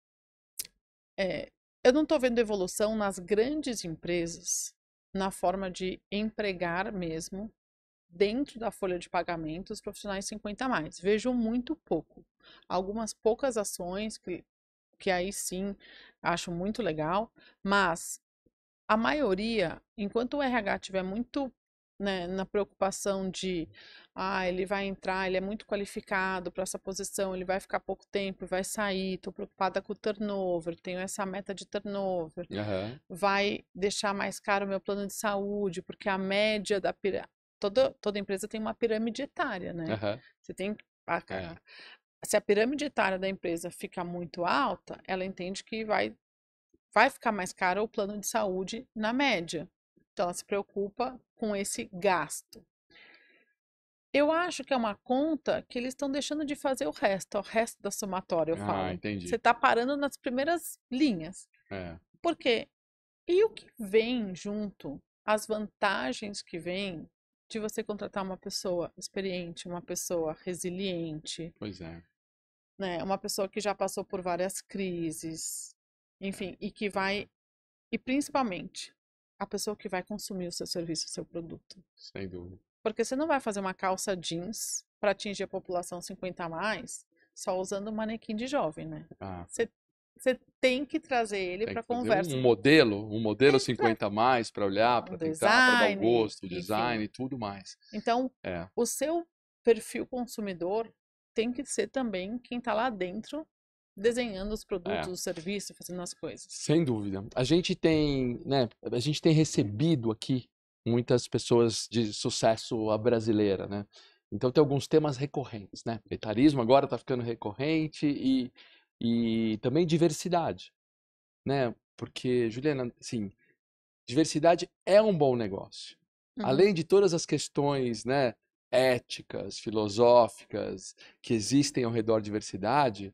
eu não estou vendo evolução nas grandes empresas na forma de empregar mesmo dentro da folha de pagamento os profissionais 50 a mais. Vejo muito pouco. Algumas poucas ações que aí sim acho muito legal, mas a maioria, enquanto o RH tiver muito, né, na preocupação de, ele vai entrar, ele é muito qualificado para essa posição, ele vai ficar pouco tempo, vai sair, estou preocupada com o turnover, tenho essa meta de turnover, aham, vai deixar mais caro o meu plano de saúde, porque a média da pirâmide, toda empresa tem uma pirâmide etária, né? aham, Você tem é, se a pirâmide etária da empresa fica muito alta, ela entende que vai ficar mais caro o plano de saúde na média. Então, ela se preocupa com esse gasto. Eu acho que é uma conta que eles estão deixando de fazer o resto da somatória, eu ah, falo. Você entendi. está parando nas primeiras linhas. É, Por quê? E o que vem junto, as vantagens que vêm de você contratar uma pessoa experiente, uma pessoa resiliente, pois é. né? Uma pessoa que já passou por várias crises, enfim, e principalmente, a pessoa que vai consumir o seu serviço, o seu produto. Sem dúvida. Porque você não vai fazer uma calça jeans para atingir a população 50 a mais só usando o manequim de jovem, né? Ah, Você tem que trazer ele tem para que fazer conversa. um modelo 50 a mais para olhar, Um para tentar, para dar o design, gosto, o design enfim. e tudo mais. Então, É, o seu perfil consumidor tem que ser também quem está lá dentro desenhando os produtos, é. os serviços, fazendo as coisas. Sem dúvida. A gente tem, né, a gente tem recebido aqui muitas pessoas de sucesso à brasileira, né? Então tem alguns temas recorrentes, né? Etarismo agora está ficando recorrente e também diversidade, né? Porque, Juliana, assim, diversidade é um bom negócio. Uhum. Além de todas as questões, né, éticas, filosóficas que existem ao redor da diversidade,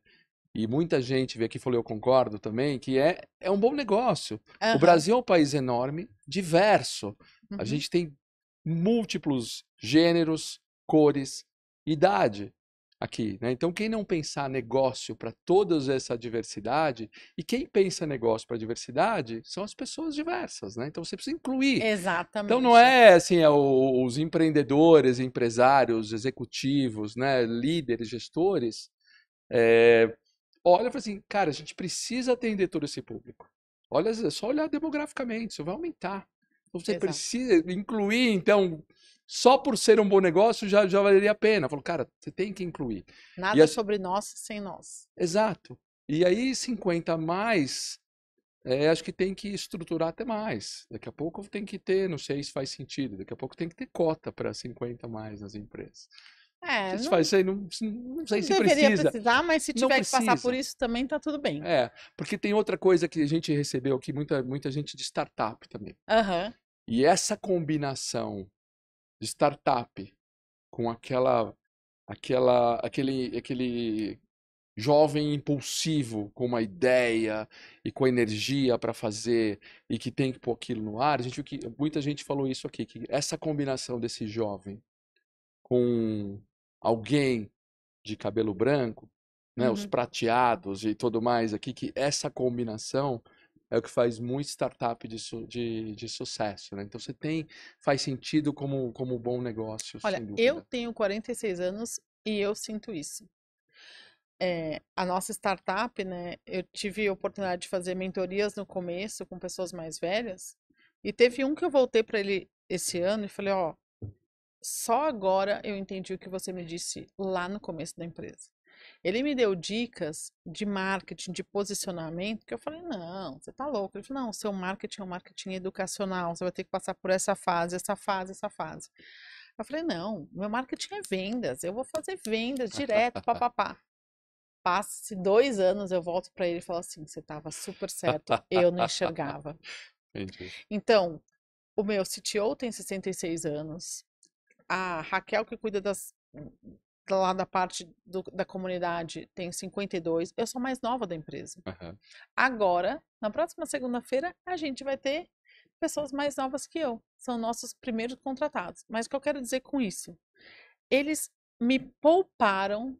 e muita gente veio aqui e falou, eu concordo também, que é um bom negócio. O Aham. Brasil é um país enorme, diverso. A Uhum. gente tem múltiplos gêneros, cores, idade aqui, né? Então, quem não pensar negócio para toda essa diversidade, e quem pensa negócio para diversidade são as pessoas diversas, né? Então, você precisa incluir. Então, não Exatamente. é assim, os empreendedores, empresários, executivos, né, líderes, gestores, é, olha e fala assim, cara, a gente precisa atender todo esse público. Olha, é só olhar demograficamente, isso vai aumentar. Então você Exato. precisa incluir, então, só por ser um bom negócio já valeria a pena. Falou, cara, você tem que incluir. E Nada as- sobre nós sem nós. Exato. E aí 50 a mais, acho que tem que estruturar até mais. Daqui a pouco tem que ter, não sei se faz sentido, daqui a pouco tem que ter cota para 50 a mais nas empresas. Não sei se Não, faz, não sei não se deveria precisa. precisar, mas se Não tiver que passar por precisa. isso também tá tudo bem. Porque tem outra coisa que a gente recebeu aqui, muita gente de startup também. Aham. E essa combinação de startup com aquele jovem impulsivo com uma ideia e com energia para fazer e que tem que pôr aquilo no ar, a gente viu que muita gente falou isso aqui, que essa combinação desse jovem com alguém de cabelo branco, né, os Uhum. prateados e tudo mais aqui, que essa combinação é o que faz muito startup de sucesso, né? Então você faz sentido como bom negócio, Olha, sem eu dúvida. tenho 46 anos e eu sinto isso. A nossa startup, né, eu tive a oportunidade de fazer mentorias no começo com pessoas mais velhas, e teve um que eu voltei para ele esse ano e falei, ó, só agora eu entendi o que você me disse lá no começo da empresa. Ele me deu dicas de marketing, de posicionamento, que eu falei, não, você tá louco. Ele falou, não, seu marketing é um marketing educacional, você vai ter que passar por essa fase, essa fase, essa fase. Eu falei, não, meu marketing é vendas, eu vou fazer vendas direto, papapá. Passa-se 2 anos, eu volto para ele e falo assim, você estava super certo, eu não enxergava. Entendi. Então, o meu CTO tem 66 anos, a Raquel, que cuida lá da parte da comunidade, tem 52. Eu sou mais nova da empresa. Aham. Agora, na próxima segunda-feira, a gente vai ter pessoas mais novas que eu. São nossos primeiros contratados. Mas o que eu quero dizer com isso? Eles me pouparam.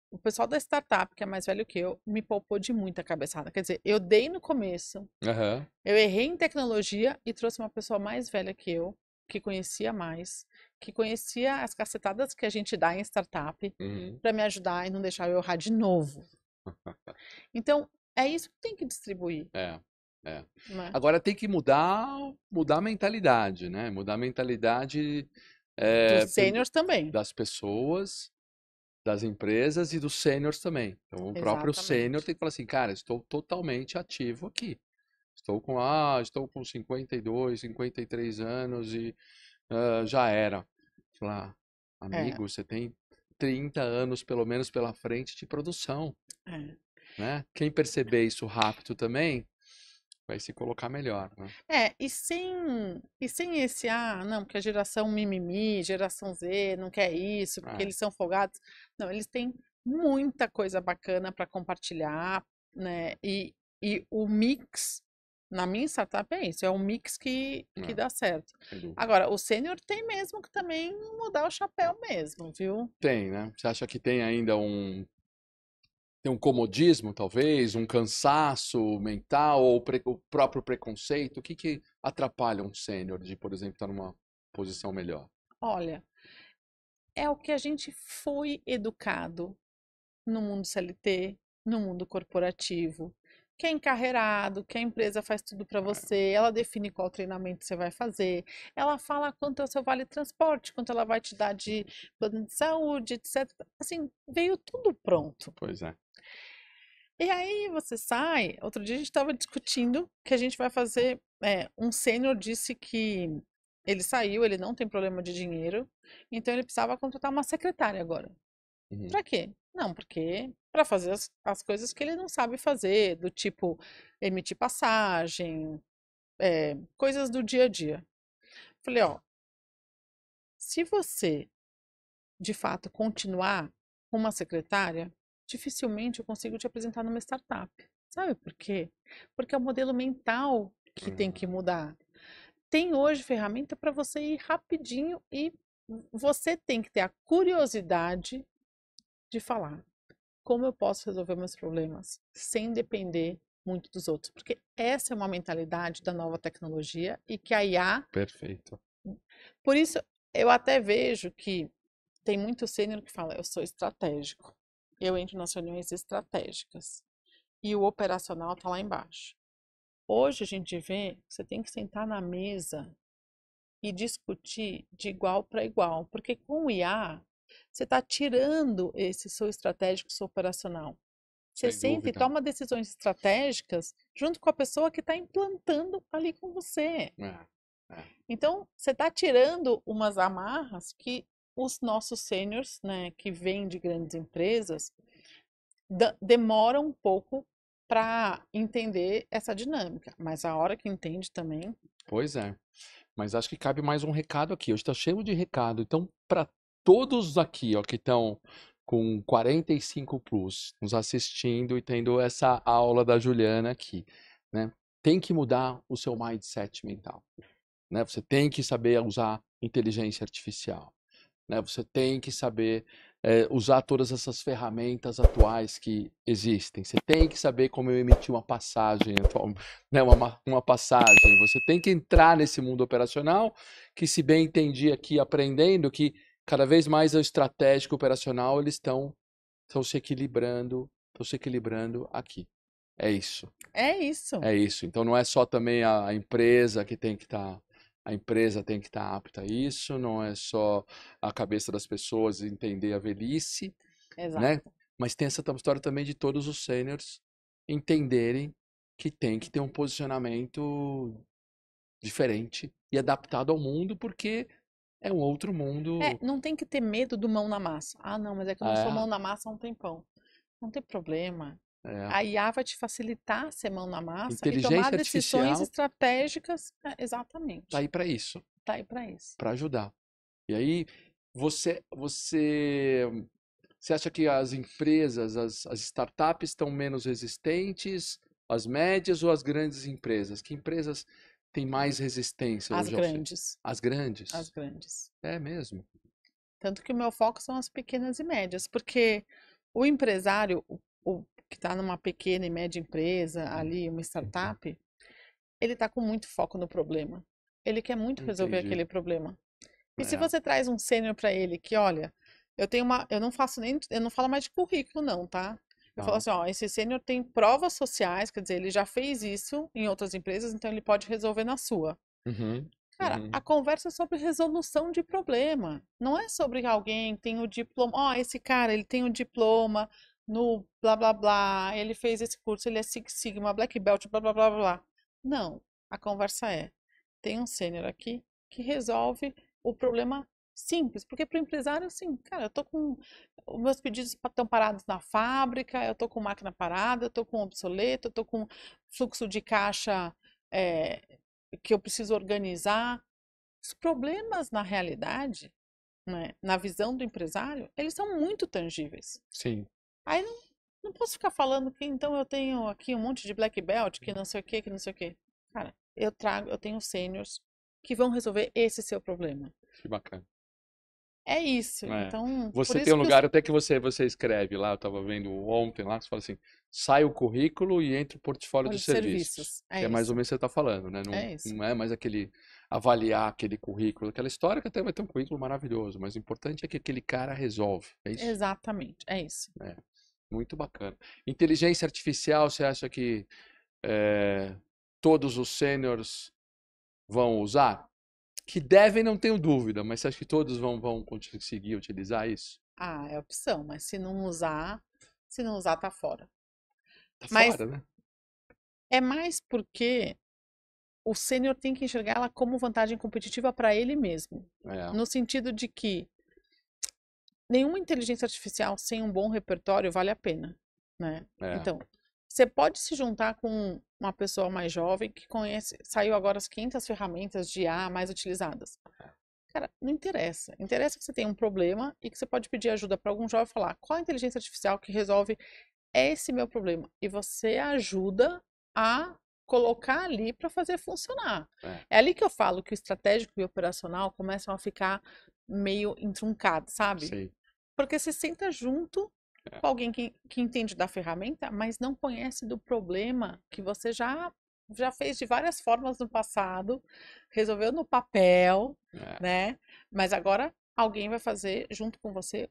O pessoal da startup, que é mais velho que eu, me poupou de muita cabeçada. Quer dizer, eu dei no começo, Aham. eu errei em tecnologia e trouxe uma pessoa mais velha que eu, que conhecia mais, que conhecia as cacetadas que a gente dá em startup, Uhum. para me ajudar e não deixar eu errar de novo. Então, é isso que tem que distribuir, É, é. né? Agora tem que mudar a mentalidade, né? Mudar a mentalidade Dos é, sêniors também. das pessoas, das empresas e dos sêniors também. Então, o próprio sênior Exatamente. tem que falar assim, cara, estou totalmente ativo aqui. Estou com 52, 53 anos e já era. Falar, É, amigo, você tem 30 anos pelo menos pela frente de produção, é. né? Quem perceber isso rápido também vai se colocar melhor, né? E sem esse, não, porque a geração mimimi, geração Z não quer isso, porque É, eles são folgados. Não, eles têm muita coisa bacana para compartilhar, né? E o mix, na minha startup é isso, é um mix que é, dá certo. sem dúvida. Agora, o sênior tem mesmo que também mudar o chapéu mesmo, viu? Tem, né? Você acha que tem ainda tem um comodismo, talvez, um cansaço mental ou o próprio preconceito? O que atrapalha um sênior de, por exemplo, estar numa posição melhor? Olha, é o que a gente foi educado. no mundo CLT, no mundo corporativo, que é encarreirado, que a empresa faz tudo para você, ela define qual treinamento você vai fazer, ela fala quanto é o seu vale transporte, quanto ela vai te dar de plano de saúde, etc. Assim, veio tudo pronto. Pois é. E aí você sai, outro dia a gente estava discutindo que a gente vai fazer, um sênior disse que ele saiu, ele não tem problema de dinheiro, então ele precisava contratar uma secretária agora. Uhum. Pra quê? Não, porque para fazer as coisas que ele não sabe fazer, do tipo emitir passagem, coisas do dia a dia. Falei, ó, se você de fato continuar com uma secretária, dificilmente eu consigo te apresentar numa startup. Sabe por quê? Porque é o modelo mental que tem que mudar. Tem hoje ferramenta para você ir rapidinho e você tem que ter a curiosidade de falar como eu posso resolver meus problemas sem depender muito dos outros, porque essa é uma mentalidade da nova tecnologia e que a IA. Perfeito. Por isso, eu até vejo que tem muito sênior que fala, eu sou estratégico, eu entro nas reuniões estratégicas e o operacional está lá embaixo. Hoje a gente vê que você tem que sentar na mesa e discutir de igual para igual, porque com o IA você está tirando esse seu estratégico, seu operacional. Você Sem senta e dúvida. toma decisões estratégicas junto com a pessoa que está implantando ali com você. Então, você está tirando umas amarras que os nossos sêniors, né, que vêm de grandes empresas, demoram um pouco para entender essa dinâmica. Mas a hora que entende também. Pois é. Mas acho que cabe mais um recado aqui. Hoje está cheio de recado. Então, para todos aqui, ó, que estão com 45 plus, nos assistindo e tendo essa aula da Juliana aqui, né? Tem que mudar o seu mindset mental, né? Você tem que saber usar inteligência artificial, né? Você tem que saber usar todas essas ferramentas atuais que existem. Você tem que saber como eu emitir uma passagem, né? Uma passagem. Você tem que entrar nesse mundo operacional, que se bem entendi aqui aprendendo que cada vez mais o estratégico operacional eles estão se equilibrando aqui. É isso. É isso. É isso. Então não é só também a empresa que tem que estar. A empresa tem que estar apta a isso, não é só a cabeça das pessoas entender a velhice, né? Exato. Mas tem essa história também de todos os sêniors entenderem que tem que ter um posicionamento diferente e adaptado ao mundo, porque é um outro mundo. Não tem que ter medo do mão na massa. Ah, não, mas é que eu não sou mão na massa há um tempão. Não tem problema. A IA vai te facilitar ser mão na massa e tomar Inteligência decisões artificial estratégicas. Exatamente. tá aí para isso. Tá aí para isso. Para ajudar. E aí, você acha que as empresas, as startups estão menos resistentes, as médias ou as grandes empresas? Que empresas têm mais resistência As hoje grandes. As grandes? As grandes. É mesmo. Tanto que o meu foco são as pequenas e médias, porque o empresário, o que está numa pequena e média empresa, ali, uma startup, ele está com muito foco no problema. Ele quer muito resolver Entendi. aquele problema. E se você traz um sênior para ele que, olha, eu não faço nem, eu não falo mais de currículo não, tá? Eu falo assim, ó, esse sênior tem provas sociais, quer dizer, ele já fez isso em outras empresas, então ele pode resolver na sua. Cara, a conversa é sobre resolução de problema. Não é sobre alguém que tem o diploma. Ó, esse cara, ele tem o diploma no blá blá blá, ele fez esse curso, ele é Six Sigma, Black Belt, blá blá blá blá. Não, a conversa é, tem um sênior aqui que resolve o problema simples, porque para o empresário, assim, cara, eu tô com os meus pedidos estão parados na fábrica, eu tô com máquina parada, eu tô com obsoleto, eu tô com fluxo de caixa que eu preciso organizar. Os problemas na realidade, né, na visão do empresário, eles são muito tangíveis. Sim. Aí não posso ficar falando que então eu tenho aqui um monte de black belt, que não sei o que não sei o que. Cara, eu tenho sêniors que vão resolver esse seu problema. Que bacana. É isso. Então, você por tem isso um que lugar até que você escreve lá, eu estava vendo ontem lá, que você fala assim, sai o currículo e entra o portfólio de serviços. É Que é mais isso. ou menos o que você está falando, né? É isso. Não é mais aquele avaliar aquele currículo, aquela história que até vai ter um currículo maravilhoso, mas o importante é que aquele cara resolve. É isso? Exatamente, é isso. Muito bacana. Inteligência artificial, você acha que todos os sêniors vão usar? Que devem, não tenho dúvida, mas você acha que todos vão conseguir utilizar isso? Ah, é opção, mas se não usar, tá fora. Tá Mas fora, né? é mais porque o sênior tem que enxergar ela como vantagem competitiva para ele mesmo. No sentido de que nenhuma inteligência artificial sem um bom repertório vale a pena, né? Então, você pode se juntar com uma pessoa mais jovem que conhece, saiu agora as 500 ferramentas de IA mais utilizadas. Cara, não interessa. Interessa que você tem um problema e que você pode pedir ajuda para algum jovem e falar: qual a inteligência artificial que resolve esse meu problema? E você ajuda a colocar ali para fazer funcionar. É ali que eu falo que o estratégico e o operacional começam a ficar meio entruncados, sabe? Sim. Porque você senta junto com alguém que entende da ferramenta, mas não conhece do problema que você já fez de várias formas no passado, resolveu no papel, né? Mas agora alguém vai fazer junto com você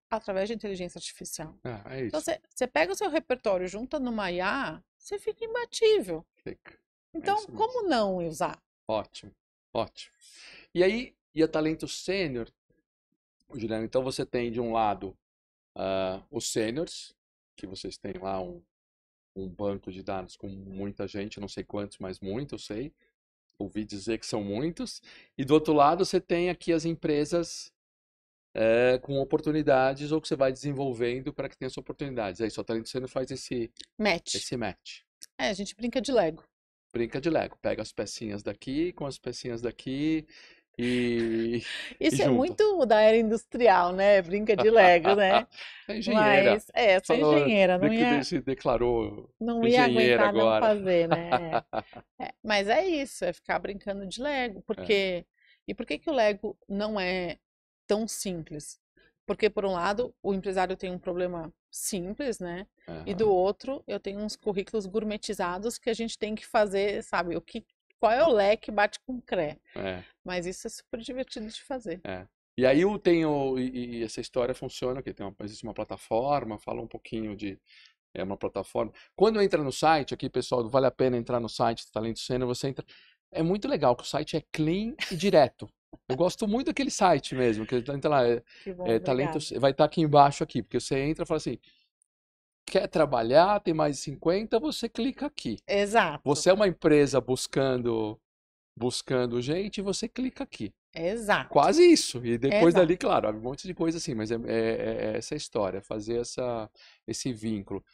através de inteligência artificial. É isso. Então você pega o seu repertório, junta numa IA, você fica imbatível. Fica. Então, como não usar? Ótimo, ótimo. E aí, a Talento Sênior, Juliana, então você tem de um lado os sêniors, que vocês têm lá um banco de dados com muita gente, não sei quantos, mas muito, eu sei. Ouvi dizer que são muitos. E do outro lado você tem aqui as empresas com oportunidades ou que você vai desenvolvendo para que tenha essas oportunidades. Aí só Talento Sênior faz esse match. A gente brinca de Lego. Brinca de Lego. Pega as pecinhas daqui com as pecinhas daqui e Isso junta. É muito da era industrial, né? Brinca de Lego, né? É engenheira. Mas, sou engenheira, Se declarou não ia engenheira aguentar agora. não fazer, né? Mas é isso, é ficar brincando de Lego. Porque... E por que o Lego não é tão simples? Porque, por um lado, o empresário tem um problema simples, né? E do outro, eu tenho uns currículos gourmetizados que a gente tem que fazer, sabe? Qual é o leque bate com o CRE. Mas isso é super divertido de fazer. E aí eu tenho, e essa história funciona, que existe uma plataforma, fala um pouquinho de uma plataforma. Quando entra no site, aqui pessoal, vale a pena entrar no site do Talento Sênior, você entra, é muito legal que o site é clean e direto. Eu gosto muito daquele site mesmo, que entra lá, Talento, vai estar aqui embaixo aqui, porque você entra e fala assim, quer trabalhar, tem mais de 50, você clica aqui. Exato. Você é uma empresa buscando gente, você clica aqui. Exato. Quase isso. E depois dali, claro, há um monte de coisa assim, mas é essa história, fazer esse vínculo.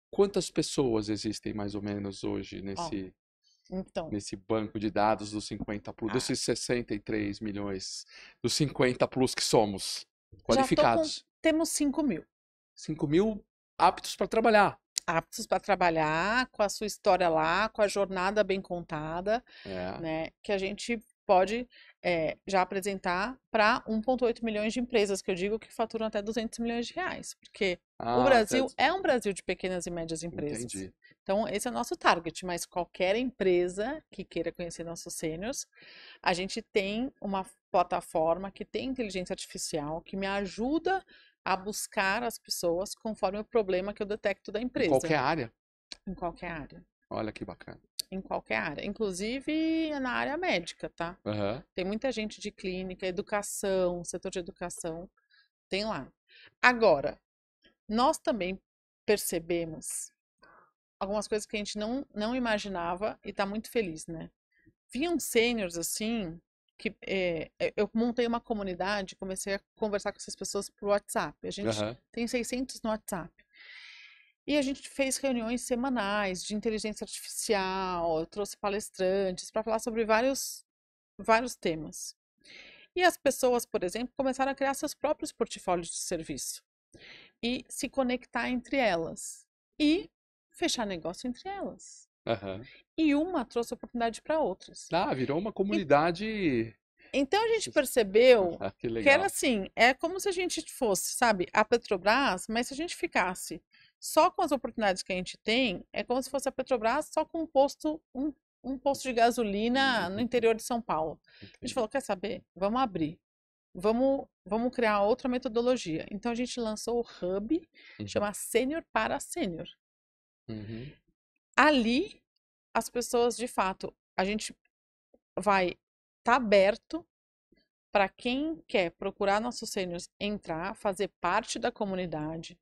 Quantas pessoas existem mais ou menos hoje nesse banco de dados dos 50 plus, desses 63 milhões, dos 50 plus que somos qualificados? Temos 5 mil. 5 mil aptos para trabalhar. Aptos para trabalhar, com a sua história lá, com a jornada bem contada, né? Que a gente pode já apresentar para 1,8 milhões de empresas, que eu digo que faturam até 200 milhões de reais. Porque o Brasil é um Brasil de pequenas e médias empresas. Entendi. Então, esse é o nosso target, mas qualquer empresa que queira conhecer nossos sêniors, a gente tem uma plataforma que tem inteligência artificial, que me ajuda a buscar as pessoas conforme o problema que eu detecto da empresa. Em qualquer área? Em qualquer área. Olha que bacana. Em qualquer área. Inclusive na área médica, tá? Tem muita gente de clínica, educação, setor de educação, tem lá. Agora, nós também percebemos algumas coisas que a gente não imaginava e tá muito feliz, né? Vinham sêniors assim, que eu montei uma comunidade, comecei a conversar com essas pessoas por WhatsApp. A gente tem 600 no WhatsApp. E a gente fez reuniões semanais de inteligência artificial, eu trouxe palestrantes para falar sobre vários temas. E as pessoas, por exemplo, começaram a criar seus próprios portfólios de serviço e se conectar entre elas e fechar negócio entre elas. E uma trouxe oportunidade para outras. Virou uma comunidade. Então a gente percebeu que era assim, é como se a gente fosse, sabe, a Petrobras, mas se a gente ficasse só com as oportunidades que a gente tem, é como se fosse a Petrobras só com um posto de gasolina no interior de São Paulo. A gente falou, quer saber? Vamos abrir. Vamos vamos criar outra metodologia. Então a gente lançou o Hub, chama Sênior para Sênior. Ali, as pessoas, de fato, a gente vai estar aberto para quem quer procurar nossos sêniors entrar, fazer parte da comunidade.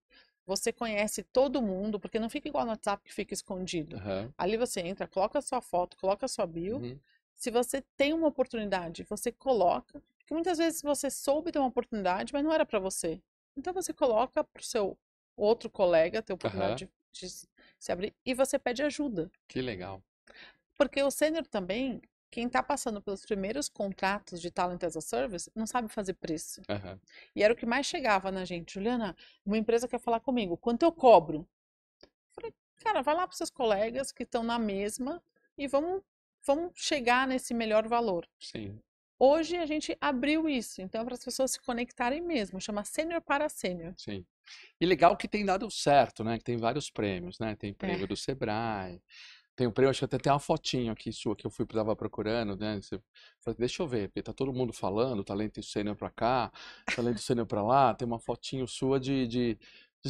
Você conhece todo mundo, porque não fica igual no WhatsApp que fica escondido. Ali você entra, coloca a sua foto, coloca a sua bio. Se você tem uma oportunidade, você coloca. Porque muitas vezes você soube ter uma oportunidade, mas não era para você. Então você coloca para o seu outro colega ter a oportunidade de se abrir e você pede ajuda. Que legal. Porque o sênior também, quem está passando pelos primeiros contratos de Talent as a Service, não sabe fazer preço. E era o que mais chegava na gente. Juliana, uma empresa quer falar comigo, quanto eu cobro? Eu falei, cara, vai lá para os seus colegas que estão na mesma e vamos chegar nesse melhor valor. Sim. Hoje a gente abriu isso, então é para as pessoas se conectarem mesmo, chama Sênior para Sênior. Sim. E legal que tem dado certo, né? Que tem vários prêmios, né? Tem prêmio do Sebrae, tem um prêmio, acho que até tem uma fotinho aqui sua que eu tava procurando, né? Você falou, deixa eu ver, porque tá todo mundo falando, talento sênior pra cá, talento sênior pra lá, tem uma fotinha sua disso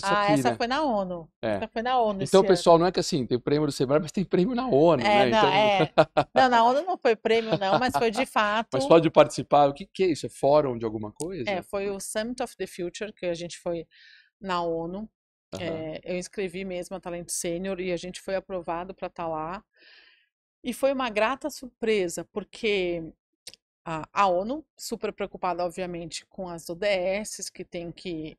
aqui, essa né? foi na ONU. Essa foi na ONU Então, esse pessoal, ano. não é que assim, tem o prêmio do Sebrae, mas tem prêmio na ONU, né? Não, Então... não, na ONU não foi prêmio, não, mas foi de fato. Mas pode participar, o que é isso? É fórum de alguma coisa? Foi o Summit of the Future, que a gente foi na ONU. Eu inscrevi mesmo a Talento Sênior e a gente foi aprovado para estar lá. E foi uma grata surpresa, porque a ONU, super preocupada, obviamente, com as ODSs que têm que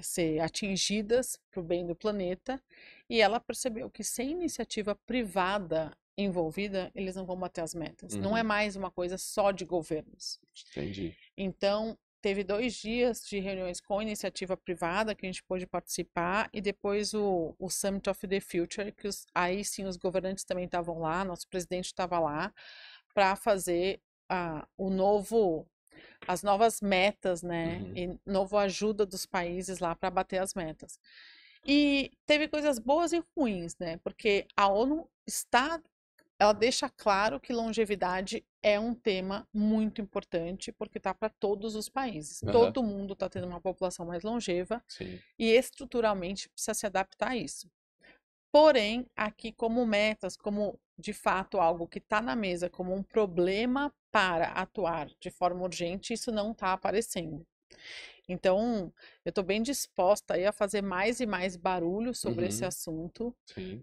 ser atingidas para o bem do planeta, e ela percebeu que sem iniciativa privada envolvida, eles não vão bater as metas. Não é mais uma coisa só de governos. Entendi. Então, teve 2 dias de reuniões com iniciativa privada que a gente pôde participar e depois o Summit of the Future, que aí sim os governantes também estavam lá, nosso presidente estava lá para fazer as novas metas, né? E nova ajuda dos países lá para bater as metas. E teve coisas boas e ruins, né? Porque a ONU ela deixa claro que longevidade é um tema muito importante, porque está para todos os países. Todo mundo está tendo uma população mais longeva. Sim. E estruturalmente precisa se adaptar a isso. Porém, aqui como metas, como de fato algo que está na mesa como um problema para atuar de forma urgente, isso não está aparecendo. Então, eu estou bem disposta aí a fazer mais e mais barulho sobre esse assunto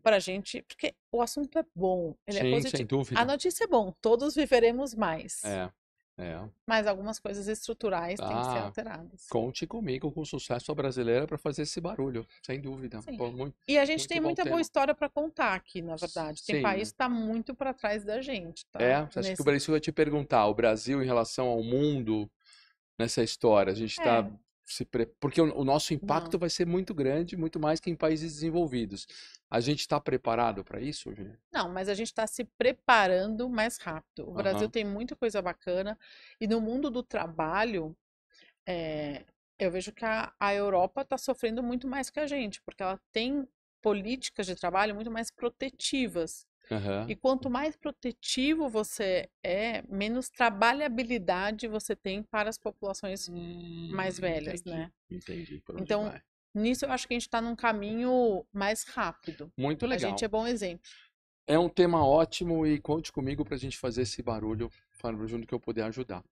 para a gente, porque o assunto é bom, ele é positivo. Sem dúvida. A notícia é bom, todos viveremos mais. Mas algumas coisas estruturais têm que ser alteradas. Conte comigo com o Sucesso Brasileira para fazer esse barulho, sem dúvida. Pô, e a gente tem muita boa história para contar aqui, na verdade. Tem país que está muito para trás da gente. Tá? Você acha que o Brasil vai te perguntar, o Brasil em relação ao mundo nessa história, a gente está porque o nosso impacto vai ser muito grande, muito mais que em países desenvolvidos. A gente está preparado para isso, Juliana? Não, mas a gente está se preparando mais rápido. O Brasil tem muita coisa bacana e no mundo do trabalho, eu vejo que a Europa está sofrendo muito mais que a gente, porque ela tem políticas de trabalho muito mais protetivas. E quanto mais protetivo você menos trabalhabilidade você tem para as populações mais velhas, né? Entendi. Então, nisso eu acho que a gente está num caminho mais rápido. Muito legal. A gente é bom exemplo. É um tema ótimo e conte comigo para a gente fazer esse barulho, junto que eu puder ajudar.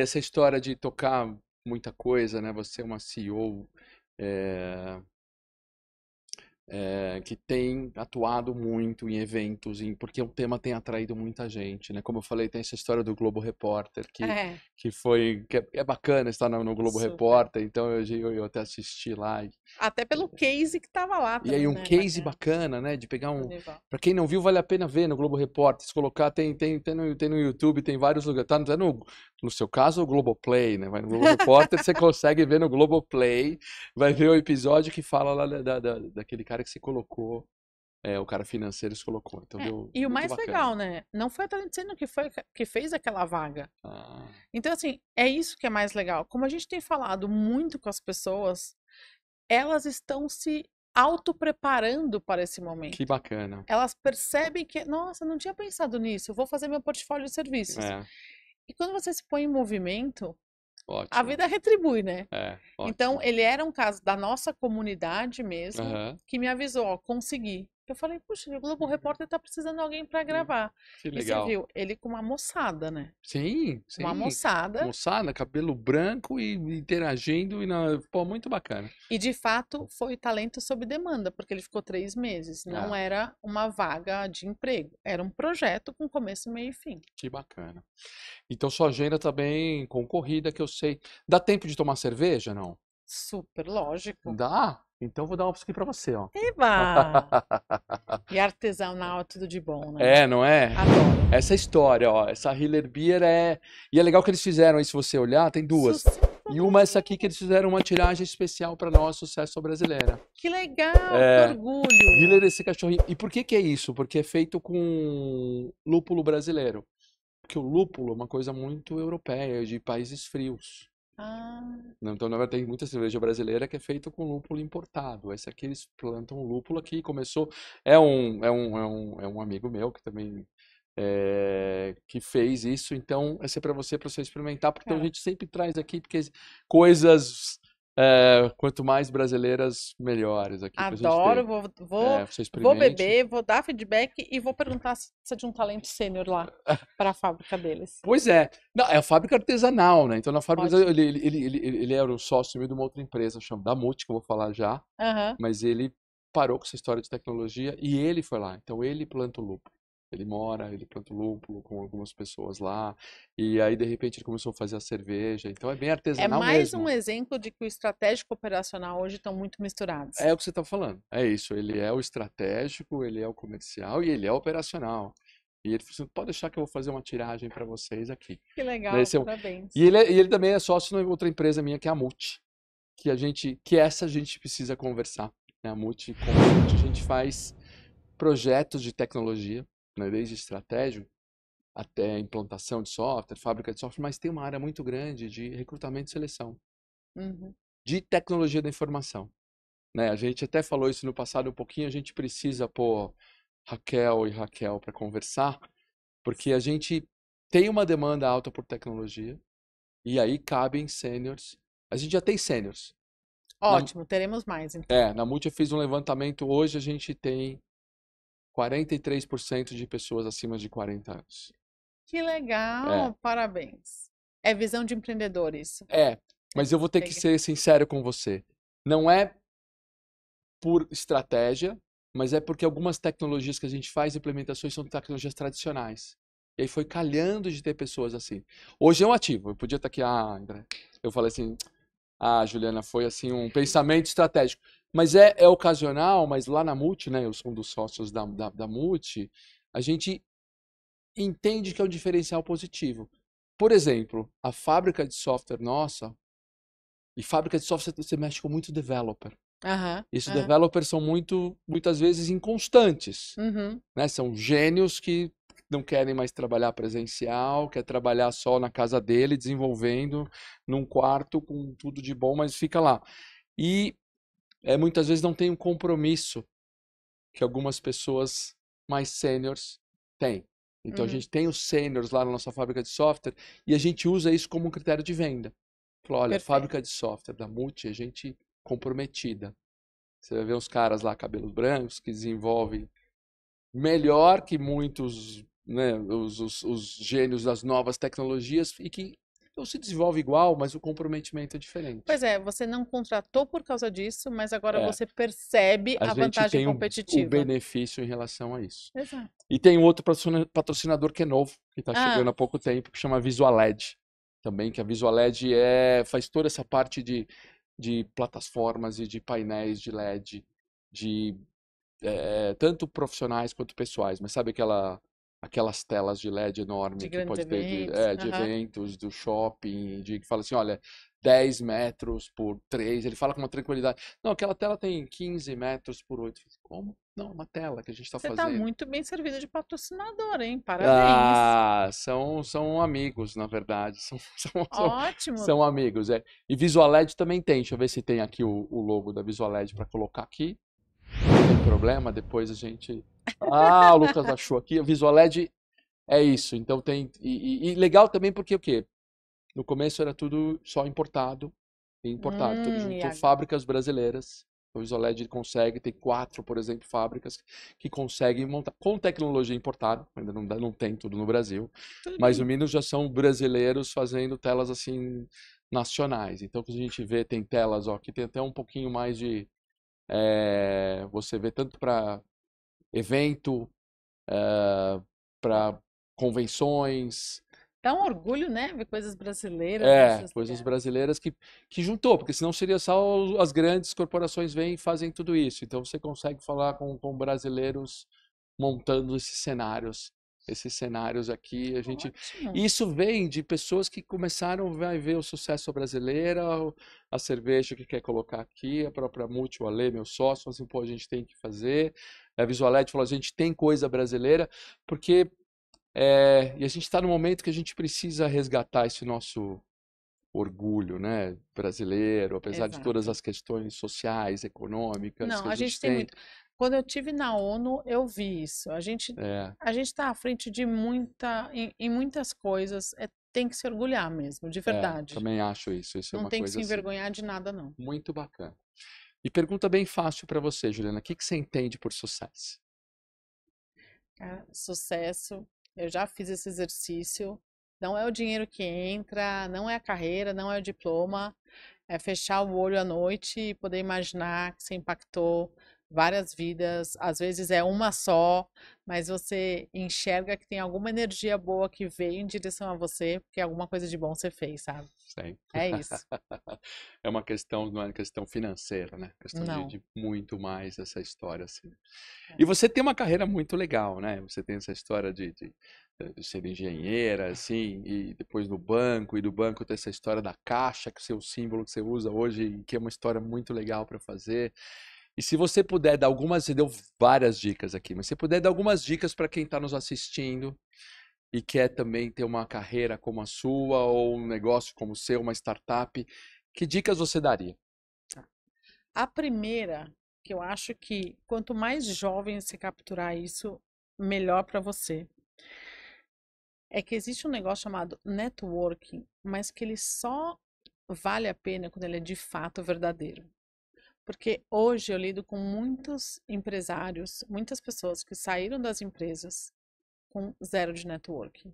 Essa história de tocar muita coisa, né? Você é uma CEO que tem atuado muito em eventos, porque o tema tem atraído muita gente, né? Como eu falei, tem essa história do Globo Repórter, que é bacana estar no Globo Repórter, então eu até assisti lá. Até pelo case que estava lá também, e aí case bacana, né? De pegar para quem não viu, vale a pena ver no Globo Repórter. Se colocar, tem no YouTube, tem vários lugares. Tá no seu caso, o Globoplay, né? Vai no Globo Repórter, você consegue ver no Globoplay, vai ver o episódio que fala lá daquele cara que se colocou, o cara financeiro se colocou. Então, e o mais legal, né? Não foi a Talento Sênior que fez aquela vaga. Então, assim, é isso que é mais legal. Como a gente tem falado muito com as pessoas, elas estão se auto-preparando para esse momento. Que bacana. Elas percebem que, nossa, não tinha pensado nisso, eu vou fazer meu portfólio de serviços. E quando você se põe em movimento, a Ótimo. vida retribui, né? Então, Ótimo. ele era um caso da nossa comunidade mesmo, Aham. que me avisou, ó, consegui. Eu falei, puxa, o Globo Repórter tá precisando de alguém para gravar. Que E você legal. viu, ele com uma moçada, né? Sim, Uma sim. moçada. Moçada, cabelo branco e interagindo. Pô, muito bacana. E de fato foi talento sob demanda, porque ele ficou 3 meses. Não era uma vaga de emprego, era um projeto com começo, meio e fim. Que bacana. Então sua agenda tá bem concorrida, que eu sei. Dá tempo de tomar cerveja, não? Super lógico. Dá? Então vou dar uma aqui pra você, ó. Eba! E artesanal é tudo de bom, né? É, não é? Adoro. Essa história, ó. Essa Hiller Beer é. E é legal que eles fizeram aí, se você olhar, tem duas. E uma é essa aqui que eles fizeram uma tiragem especial para nós, Sucesso Brasileira. Que legal, que orgulho. Hiller, esse cachorrinho. E por que que é isso? Porque é feito com lúpulo brasileiro. Porque o lúpulo é uma coisa muito europeia, de países frios. Então, na verdade, tem muita cerveja brasileira que é feita com lúpulo importado. Esse aqui eles plantam lúpulo aqui. Começou. É um amigo meu que também que fez isso. Então, esse é para você experimentar, porque a gente sempre traz aqui porque coisas. Quanto mais brasileiras, melhores aqui. Adoro, vou beber, vou dar feedback e vou perguntar se precisa de um talento sênior lá para a fábrica deles. Pois é. Não, é a fábrica artesanal, né? Então, na fábrica ele era um sócio meio de uma outra empresa, chama Damut, que eu vou falar já. Mas ele parou com essa história de tecnologia e ele foi lá. Então, ele planta o lúpulo. Ele planta o lúpulo com algumas pessoas lá. E aí, de repente, ele começou a fazer a cerveja. Então, é bem artesanal mesmo. É mais um exemplo de que o estratégico e o operacional hoje estão muito misturados. É o que você está falando. É isso. Ele é o estratégico, ele é o comercial e ele é o operacional. E ele falou assim, pode deixar que eu vou fazer uma tiragem para vocês aqui. Que legal, parabéns. E ele também é sócio em outra empresa minha, que é a Multi. Que essa a gente precisa conversar. Né? A Multi, com a Multi, a gente faz projetos de tecnologia, né? Desde estratégia até implantação de software, fábrica de software, mas tem uma área muito grande de recrutamento e seleção. De tecnologia da informação. Né? A gente até falou isso no passado um pouquinho, a gente precisa pôr Raquel e Raquel para conversar, porque a gente tem uma demanda alta por tecnologia, e aí cabem sêniors. A gente já tem sêniors. Ótimo, teremos mais então. Na Multi eu fiz um levantamento, hoje a gente tem 43% de pessoas acima de 40 anos. Que legal, parabéns. É visão de empreendedor isso. Mas eu vou ter que ser sincero com você. Não é por estratégia, mas é porque algumas tecnologias que a gente faz, implementações, são tecnologias tradicionais. E aí foi calhando de ter pessoas assim. Hoje é um ativo. Eu podia estar aqui, André. Eu falei assim, Juliana, foi assim um pensamento estratégico. Mas é ocasional, mas lá na Multi, né? Eu sou um dos sócios da Multi, a gente entende que é um diferencial positivo. Por exemplo, a fábrica de software nossa, e fábrica de software você mexe com muito developer. Esses developers são muitas vezes inconstantes. Né? São gênios que não querem mais trabalhar presencial, quer trabalhar só na casa dele, desenvolvendo num quarto com tudo de bom, mas fica lá. E muitas vezes não tem um compromisso que algumas pessoas mais sêniors têm. Então a gente tem os sêniors lá na nossa fábrica de software e a gente usa isso como um critério de venda. Falou, olha, a fábrica de software da Multi, a gente comprometida. Você vai ver uns caras lá, cabelos brancos, que desenvolvem melhor que muitos, né, os gênios das novas tecnologias e que não se desenvolve igual, mas o comprometimento é diferente. Pois é, você não contratou por causa disso, mas agora você percebe a vantagem competitiva. A gente tem o benefício em relação a isso. Exato. E tem um outro patrocinador que é novo, que está chegando há pouco tempo, que chama Visualed. Também, que a Visualed faz toda essa parte de plataformas e de painéis de LED, tanto profissionais quanto pessoais. Mas sabe aquelas telas de LED enormes que pode ter de eventos, do shopping, que fala assim, olha, 10 metros por 3, ele fala com uma tranquilidade. Não, aquela tela tem 15 metros por 8. Como? Não, uma tela que a gente está fazendo. Você está muito bem servido de patrocinador, hein? Parabéns. São amigos, na verdade. Ótimo. São amigos, E Visualed também tem. Deixa eu ver se tem aqui o logo da Visualed para colocar aqui. Não tem problema, depois a gente... o Lucas achou aqui. A Visualed é isso. Então tem. E legal também porque o quê? No começo era tudo só importado e importado. Então, juntou fábricas brasileiras. O Isoled consegue, tem 4, por exemplo, fábricas que conseguem montar com tecnologia importada. Ainda não tem tudo no Brasil. Mas o Minos já são brasileiros fazendo telas assim nacionais. Então, que a gente vê, tem telas, ó, que tem até um pouquinho mais de. Você vê tanto para evento, para convenções. Dá um orgulho, né? Ver coisas brasileiras. Coisas brasileiras que juntou, porque senão seria só as grandes corporações vêm e fazem tudo isso. Então você consegue falar com brasileiros montando esses cenários aqui. Isso vem de pessoas que começaram a ver o sucesso brasileiro, a cerveja que quer colocar aqui, a própria Multi, o Ale, meu sócio, assim, pô, a gente tem que fazer. A Visualed falou, a gente tem coisa brasileira, porque e a gente está no momento que a gente precisa resgatar esse nosso orgulho, né, brasileiro, apesar de todas as questões sociais, econômicas Não, que a a gente gente tem tem. muito. Quando eu tive na ONU, eu vi isso. A gente está à frente de em muitas coisas. Tem que se orgulhar mesmo, de verdade. Também acho isso. Isso é Não uma tem que coisa se assim, envergonhar de nada, não. muito bacana. E pergunta bem fácil para você, Juliana, o que você entende por sucesso? Sucesso, eu já fiz esse exercício. Não é o dinheiro que entra, não é a carreira, não é o diploma. É fechar o olho à noite e poder imaginar que você impactou várias vidas. Às vezes é uma só, mas você enxerga que tem alguma energia boa que veio em direção a você, porque alguma coisa de bom você fez, sabe? Sim. É isso. É uma questão, não é uma questão financeira, né? Questão Não. de muito mais essa história, assim. E você tem uma carreira muito legal, né? Você tem essa história de ser engenheira, assim, e depois no banco, e do banco tem essa história da caixa, que é o símbolo que você usa hoje, que é uma história muito legal para fazer. E se você puder dar algumas, você deu várias dicas aqui, mas se você puder dar algumas dicas para quem está nos assistindo e quer também ter uma carreira como a sua, ou um negócio como o seu, uma startup, que dicas você daria? A primeira, que eu acho que quanto mais jovem você capturar isso, melhor para você. É que existe um negócio chamado networking, mas que ele só vale a pena quando ele é de fato verdadeiro. Porque hoje eu lido com muitos empresários, muitas pessoas que saíram das empresas com zero de networking.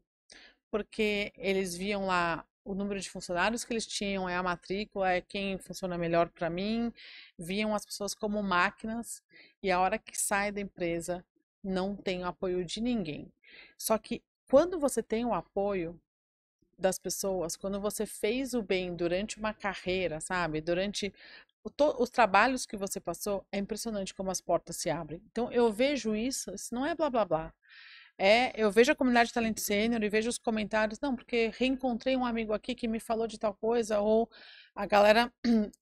Porque eles viam lá o número de funcionários que eles tinham, é a matrícula, é quem funciona melhor para mim, viam as pessoas como máquinas e a hora que sai da empresa não tem o apoio de ninguém. Só que quando você tem o apoio das pessoas, quando você fez o bem durante uma carreira, sabe? Durante os trabalhos que você passou, é impressionante como as portas se abrem. Então, eu vejo isso não é blá blá blá. Eu vejo a comunidade Talento Sênior e vejo os comentários, não, porque reencontrei um amigo aqui que me falou de tal coisa, ou a galera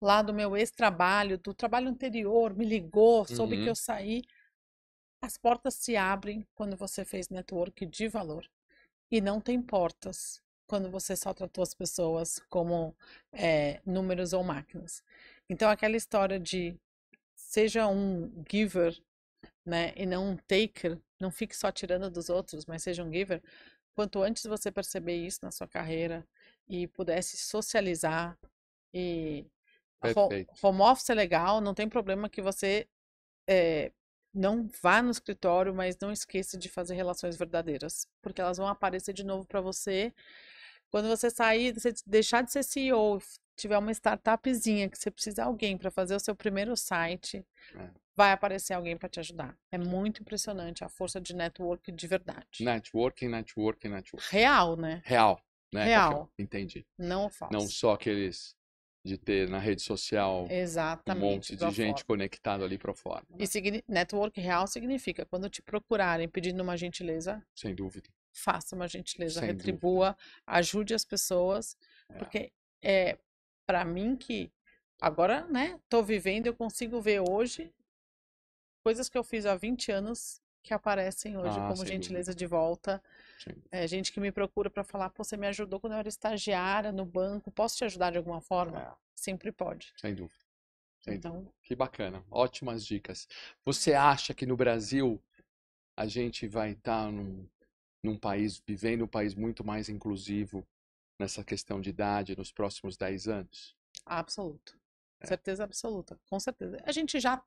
lá do meu ex-trabalho, do trabalho anterior, me ligou, soube que eu saí. As portas se abrem quando você fez network de valor. E não tem portas quando você só tratou as pessoas como números ou máquinas. Então, aquela história de seja um giver, né, e não um taker, não fique só tirando dos outros, mas seja um giver. Quanto antes você perceber isso na sua carreira e pudesse socializar e home office é legal, não tem problema que você não vá no escritório, mas não esqueça de fazer relações verdadeiras, porque elas vão aparecer de novo para você quando você sair, você deixar de ser CEO, tiver uma startupzinha que você precisa de alguém para fazer o seu primeiro site, vai aparecer alguém para te ajudar. É muito impressionante a força de network de verdade. Networking. Real, né? Real, né? Real. Entendi. Não falso. Não só aqueles de ter na rede social Exatamente, um monte de gente conectada ali para fora. Né? E network real significa quando te procurarem pedindo uma gentileza, sem dúvida, faça uma gentileza, sem retribua, dúvida. Ajude as pessoas, porque para mim que agora, né, tô vivendo, eu consigo ver hoje coisas que eu fiz há 20 anos que aparecem hoje como gentileza de volta. Gente que me procura para falar, pô, você me ajudou quando eu era estagiária no banco, posso te ajudar de alguma forma? Sempre pode. Sem dúvida. Então, que bacana, ótimas dicas. Você acha que no Brasil a gente vai estar num vivendo um país muito mais inclusivo nessa questão de idade nos próximos 10 anos? Absoluto. Certeza absoluta, com certeza. A gente já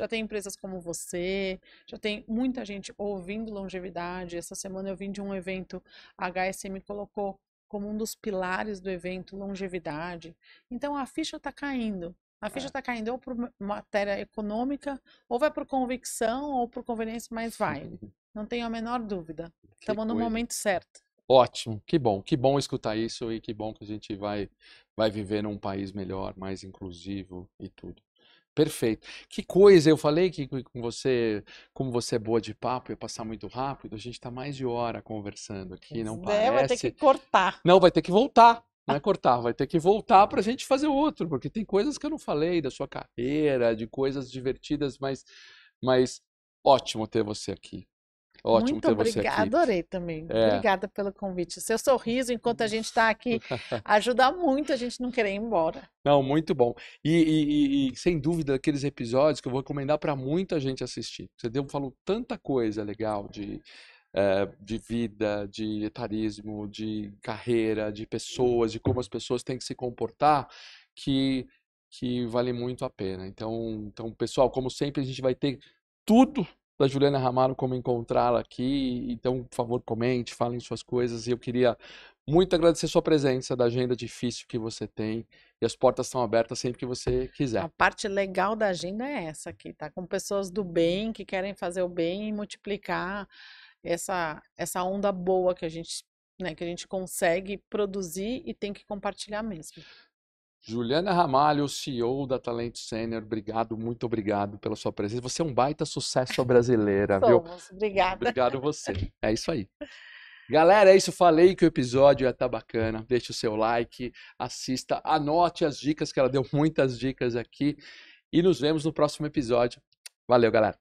tem empresas como você, já tem muita gente ouvindo longevidade. Essa semana eu vim de um evento, a HSM colocou como um dos pilares do evento longevidade. Então a ficha está caindo. A ficha está caindo ou por matéria econômica, ou vai por convicção, ou por conveniência, mas vai. Não tenho a menor dúvida. Estamos no momento certo. Ótimo, que bom escutar isso e que bom que a gente vai viver num país melhor, mais inclusivo e tudo. Perfeito. Que coisa, eu falei que com você, como você é boa de papo, ia passar muito rápido, a gente está mais de hora conversando aqui, não parece? Vai ter que cortar. Não, vai ter que voltar. Não é cortar, vai ter que voltar para a gente fazer outro, porque tem coisas que eu não falei da sua carreira, de coisas divertidas, mas ótimo ter você aqui. Ótimo Muito ter você aqui. Adorei também. Obrigada pelo convite. Seu sorriso, enquanto a gente está aqui, ajuda muito a gente não querer ir embora. Não, muito bom. E sem dúvida, aqueles episódios que eu vou recomendar para muita gente assistir. Você falou tanta coisa legal de vida, de etarismo, de carreira, de pessoas, de como as pessoas têm que se comportar, que vale muito a pena. Então, pessoal, como sempre, a gente vai ter tudo da Juliana Ramalho, como encontrá-la aqui. Então, por favor, comente, falem suas coisas. E eu queria muito agradecer sua presença, da agenda difícil que você tem. E as portas estão abertas sempre que você quiser. A parte legal da agenda é essa aqui, tá? Com pessoas do bem, que querem fazer o bem e multiplicar essa onda boa que a gente consegue produzir e tem que compartilhar mesmo. Juliana Ramalho, CEO da Talento Sênior, obrigado, muito obrigado pela sua presença. Você é um baita sucesso brasileira, viu? Obrigada. Obrigado você. É isso aí. Galera, é isso. Falei que o episódio ia estar bacana. Deixe o seu like, assista, anote as dicas, que ela deu muitas dicas aqui. E nos vemos no próximo episódio. Valeu, galera.